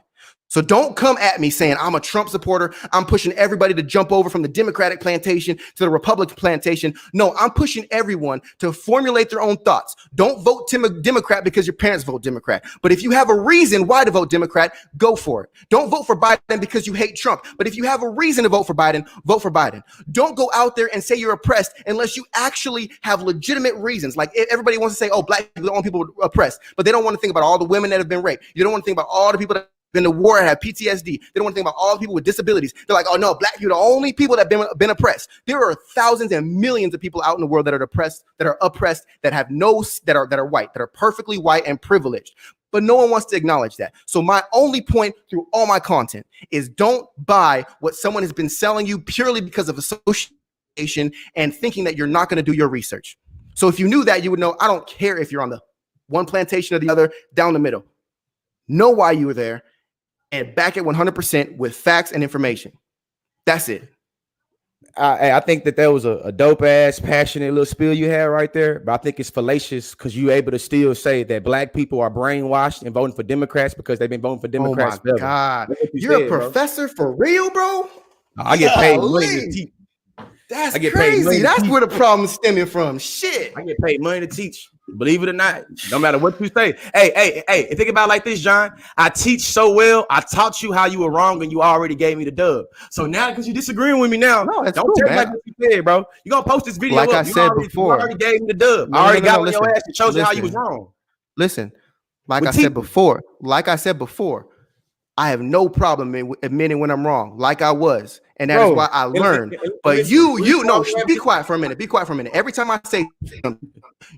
So don't come at me saying I'm a Trump supporter. I'm pushing everybody to jump over from the Democratic plantation to the Republican plantation. No, I'm pushing everyone to formulate their own thoughts. Don't vote Democrat because your parents vote Democrat. But if you have a reason why to vote Democrat, go for it. Don't vote for Biden because you hate Trump. But if you have a reason to vote for Biden, vote for Biden. Don't go out there and say you're oppressed unless you actually have legitimate reasons. Like everybody wants to say, oh, black people are the only people oppressed, but they don't want to think about all the women that have been raped. You don't want to think about all the people that been to war and have PTSD. They don't want to think about all the people with disabilities. They're like, oh no, black people are the only people that have been oppressed. There are thousands and millions of people out in the world that are oppressed, that have that are white, that are perfectly white and privileged. But no one wants to acknowledge that. So my only point through all my content is don't buy what someone has been selling you purely because of association and thinking that you're not going to do your research. So if you knew that, you would know I don't care if you're on the one plantation or the other, down the middle. Know why you were there and back it 100% with facts and information. That's it. I think that was a dope ass, passionate little spiel you had right there. But I think it's fallacious because you're able to still say that black people are brainwashed and voting for Democrats because they've been voting for Democrats. Oh my God. You're a professor for real, bro? I get paid money to teach. That's crazy. That's where the problem's stemming from. Shit. I get paid money to teach. Believe it or not, no matter what you say. Hey, think about it like this, John. I teach so well. I taught you how you were wrong, and you already gave me the dub. So now, because you're disagreeing with me now, don't take like what you said, bro. You're gonna post this video. Like I said before, you already gave me the dub. I already got on your ass and showed you how you was wrong. Listen, like I said before, I have no problem admitting when I'm wrong, like I was. And that is why I learned. But be quiet for a minute. Be quiet for a minute. Every time I say something,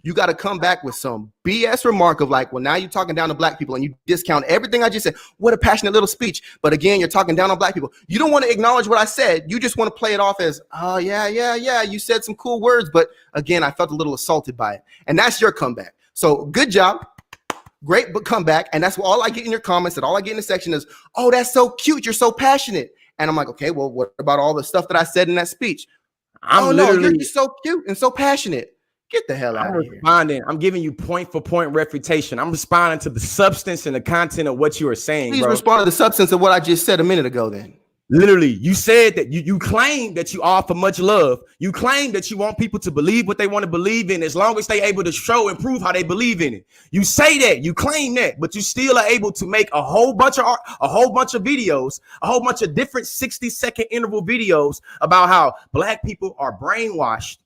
you got to come back with some BS remark of like, well, now you're talking down to black people and you discount everything I just said. What a passionate little speech. But again, you're talking down on black people. You don't want to acknowledge what I said. You just want to play it off as, oh, yeah. You said some cool words. But again, I felt a little assaulted by it. And that's your comeback. So good job. Great comeback. And that's all I get in your comments. And all I get in the section is, oh, that's so cute. You're so passionate. And I'm like, okay, well, what about all the stuff that I said in that speech? You're just so cute and so passionate. Get the hell out of here. I'm giving you point for point refutation. I'm responding to the substance and the content of what you are saying. Please respond to the substance of what I just said a minute ago then. Literally, you said that you claim that you offer much love. You claim that you want people to believe what they want to believe in as long as they're able to show and prove how they believe in it. You say that, you claim that, but you still are able to make a whole bunch of videos, a whole bunch of different 60-second interval videos about how black people are brainwashed.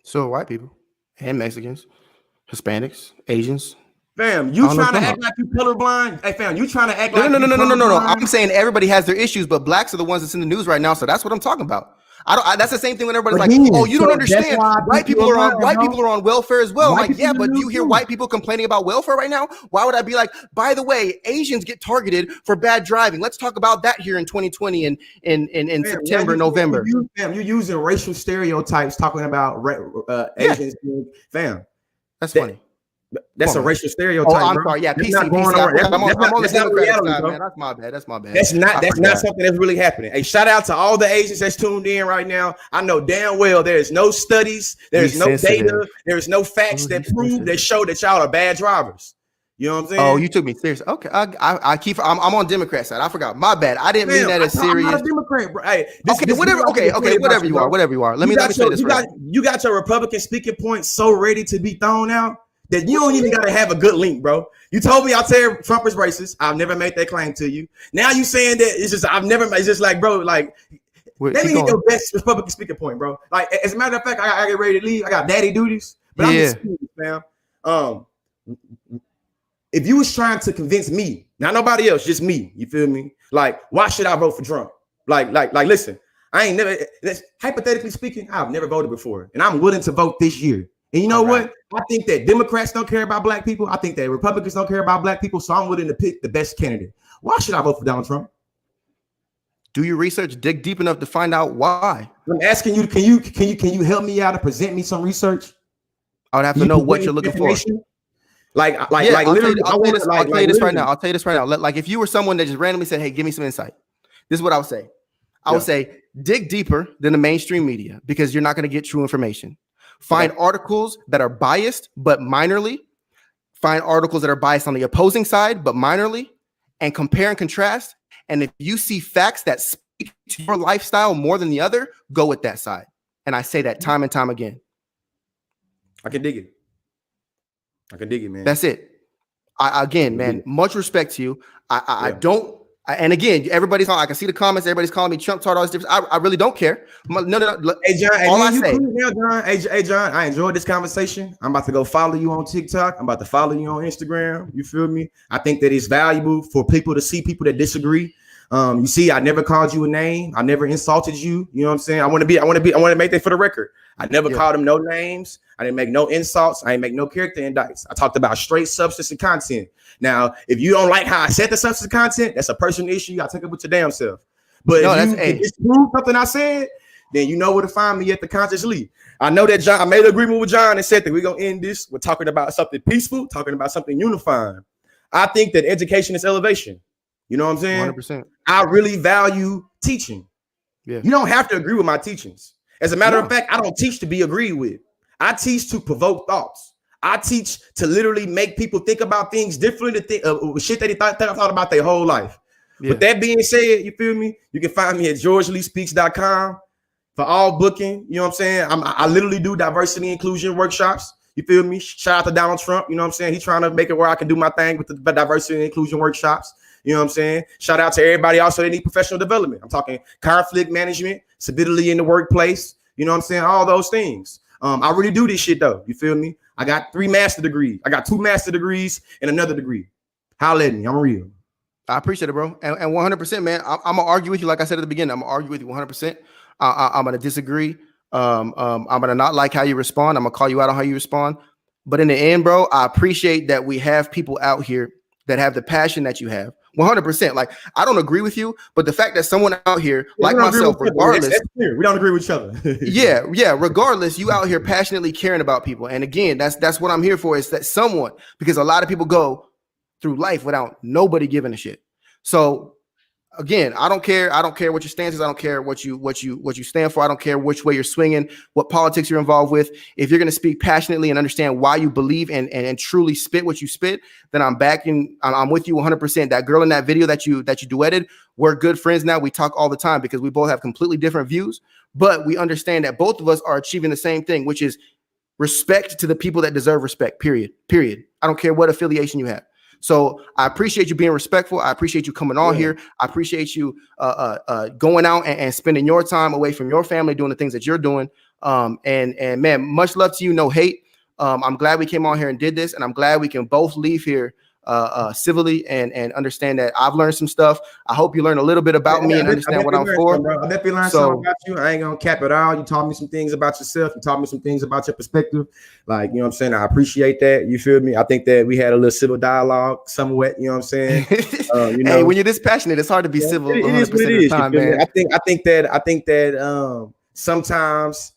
So are white people and Mexicans, Hispanics, Asians, Fam, you trying to act like you colorblind? Hey, fam, you trying to act like no. I'm saying everybody has their issues, but blacks are the ones that's in the news right now. So that's what I'm talking about. That's the same thing when everybody's like, "Oh, you don't understand. White people are on welfare as well." I'm like, yeah, but do you hear white people complaining about welfare right now? Why would I be like, by the way, Asians get targeted for bad driving? Let's talk about that here in 2020 and in September, November. You're using racial stereotypes talking about Asians. Fam, that's funny. That's a racial stereotype. Oh, I'm sorry. Yeah, PC. I'm on the Democratic side, man. That's my bad. That's not something that's really happening. Hey, shout out to all the Asians that's tuned in right now. I know damn well there is no studies, there's no data, there's no facts that show that y'all are bad drivers. You know what I'm saying? Oh, you took me serious. Okay, I'm on Democrat side. I forgot. My bad. I didn't mean that as serious. I'm not a Democrat, bro. Hey, whatever you are. Let me say this. You got your Republican speaking point so ready to be thrown out that you don't even got to have a good link, bro. You told me I'll tell Trump is racist. I've never made that claim to you. Now you saying that it's just like, bro, like, let me get your best Republican speaking point, bro. Like, as a matter of fact, I get ready to leave. I got daddy duties, but I'm just serious, fam. If you was trying to convince me, not nobody else, just me, you feel me? Like, why should I vote for Trump? Like, listen, I ain't never, hypothetically speaking, I've never voted before, and I'm willing to vote this year. And you know what? I think that Democrats don't care about black people. I think that Republicans don't care about black people. So I'm willing to pick the best candidate. Why should I vote for Donald Trump? Do your research, dig deep enough to find out why. I'm asking you, can you help me out and present me some research? I would have to know what you're looking for. Like literally, I'll tell you this right now. Like, if you were someone that just randomly said, "Hey, give me some insight," this is what I would say. I would say, dig deeper than the mainstream media, because you're not going to get true information. Find articles that are biased, but minorly. Find articles that are biased on the opposing side, but minorly, and compare and contrast. And if you see facts that speak to your lifestyle more than the other, go with that side. And I say that time and time again. I can dig it, man. That's it. Again, man, much respect to you. I don't. And again, everybody's on. I can see the comments. Everybody's calling me Trump tart. All this different. I really don't care. No. Hey, John. Hey, John. I enjoyed this conversation. I'm about to go follow you on TikTok. I'm about to follow you on Instagram. You feel me? I think that it's valuable for people to see people that disagree. You see, I never called you a name. I never insulted you. You know what I'm saying? I want to make that for the record. I never called them no names. I didn't make no insults. I didn't make no character indicts. I talked about straight substance and content. Now, if you don't like how I said the substance and content, that's a personal issue. You got to take it with your damn self. But if you can disprove something I said, then you know where to find me at the Conscious League. I know that John, I made an agreement with John and said that we're going to end this. We're talking about something peaceful, talking about something unifying. I think that education is elevation. You know what I'm saying? 100%. I really value teaching. Yeah. You don't have to agree with my teachings. As a matter of fact, I don't teach to be agreed with. I teach to provoke thoughts. I teach to literally make people think about things differently, shit that they thought about their whole life. Yeah. With that being said, you feel me? You can find me at georgeleespeaks.com for all booking. You know what I'm saying? I literally do diversity inclusion workshops. You feel me? Shout out to Donald Trump. You know what I'm saying? He's trying to make it where I can do my thing with the diversity and inclusion workshops. You know what I'm saying? Shout out to everybody also that need professional development. I'm talking conflict management, civility in the workplace. You know what I'm saying? All those things. I really do this shit though. You feel me? I got 3 master degrees. I got 2 master degrees and another degree. Holla at me. I'm real. I appreciate it, bro. And 100%, man. I'm going to argue with you. Like I said at the beginning, I'm going to argue with you 100%. I'm going to disagree. I'm going to not like how you respond. I'm going to call you out on how you respond. But in the end, bro, I appreciate that we have people out here that have the passion that you have. 100%. Like, I don't agree with you, but the fact that someone out here, like myself, regardless, that's clear. We don't agree with each other. yeah. Regardless, you out here passionately caring about people. And again, that's what I'm here for, is that someone, because a lot of people go through life without nobody giving a shit. So again, I don't care. I don't care what your stance is. I don't care what you stand for. I don't care which way you're swinging, what politics you're involved with. If you're going to speak passionately and understand why you believe and truly spit what you spit, then I'm backing. I'm with you 100%. That girl in that video that you duetted, we're good friends now. We talk all the time because we both have completely different views, but we understand that both of us are achieving the same thing, which is respect to the people that deserve respect. Period. I don't care what affiliation you have. So I appreciate you being respectful. I appreciate you coming on here. I appreciate you going out and spending your time away from your family, doing the things that you're doing. And man, much love to you. No hate. I'm glad we came on here and did this, and I'm glad we can both leave here civilly and understand that I've learned some stuff. I hope you learn a little bit about me and understand what I'm for. I definitely learned something about you. I ain't gonna cap it all. You taught me some things about yourself. You taught me some things about your perspective. Like, you know what I'm saying? I appreciate that. You feel me? I think that we had a little civil dialogue somewhat, you know what I'm saying? You know, hey, when you're this passionate, it's hard to be civil 100% of the time, man. I think that sometimes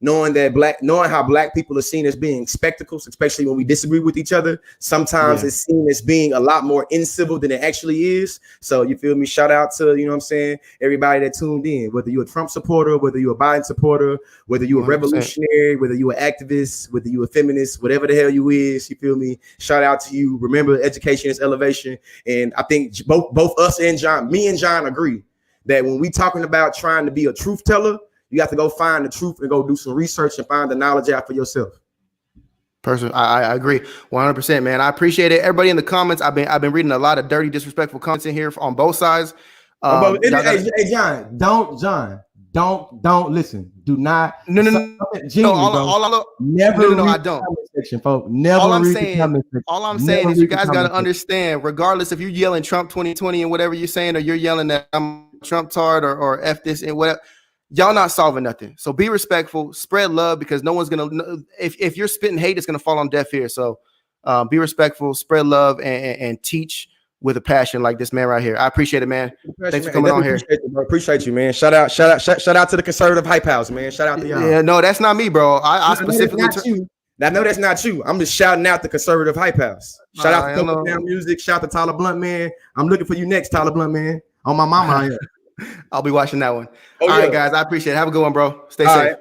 knowing how black people are seen as being spectacles, especially when we disagree with each other, sometimes it's seen as being a lot more incivil than it actually is. So you feel me? Shout out to, you know what I'm saying, everybody that tuned in, whether you're a Trump supporter, whether you're a Biden supporter, whether you're a 100%. Revolutionary, whether you're an activist, whether you're a feminist, whatever the hell you is, you feel me? Shout out to you. Remember, education is elevation. And I think both us and John, me and John agree that when we talking about trying to be a truth teller, you have to go find the truth and go do some research and find the knowledge out for yourself. Personally, I agree 100%, man. I appreciate it. Everybody in the comments, I've been reading a lot of dirty, disrespectful comments in here on both sides. Hey, John, don't listen. Do not. No. I don't. Section, folks. Never. All I'm saying is you guys got to understand, regardless if you're yelling Trump 2020 and whatever you're saying, or you're yelling that I'm Trump tard or F this and whatever. Y'all not solving nothing. So be respectful, spread love, because no one's going to, if you're spitting hate, it's going to fall on deaf ears. So be respectful, spread love, and teach with a passion like this man right here. I appreciate it, man. Thanks for coming on here. Appreciate you, man. Shout out to the conservative hype house, man. Shout out to y'all. Yeah, no, that's not me, bro. I specifically. I know that's not you. I'm just shouting out the conservative hype house. Shout out to Down Music. Shout out to Tyler Blunt, man. I'm looking for you next, Tyler Blunt, man. On my mama. I'll be watching that one. All right, guys. I appreciate it. Have a good one, bro. Stay safe.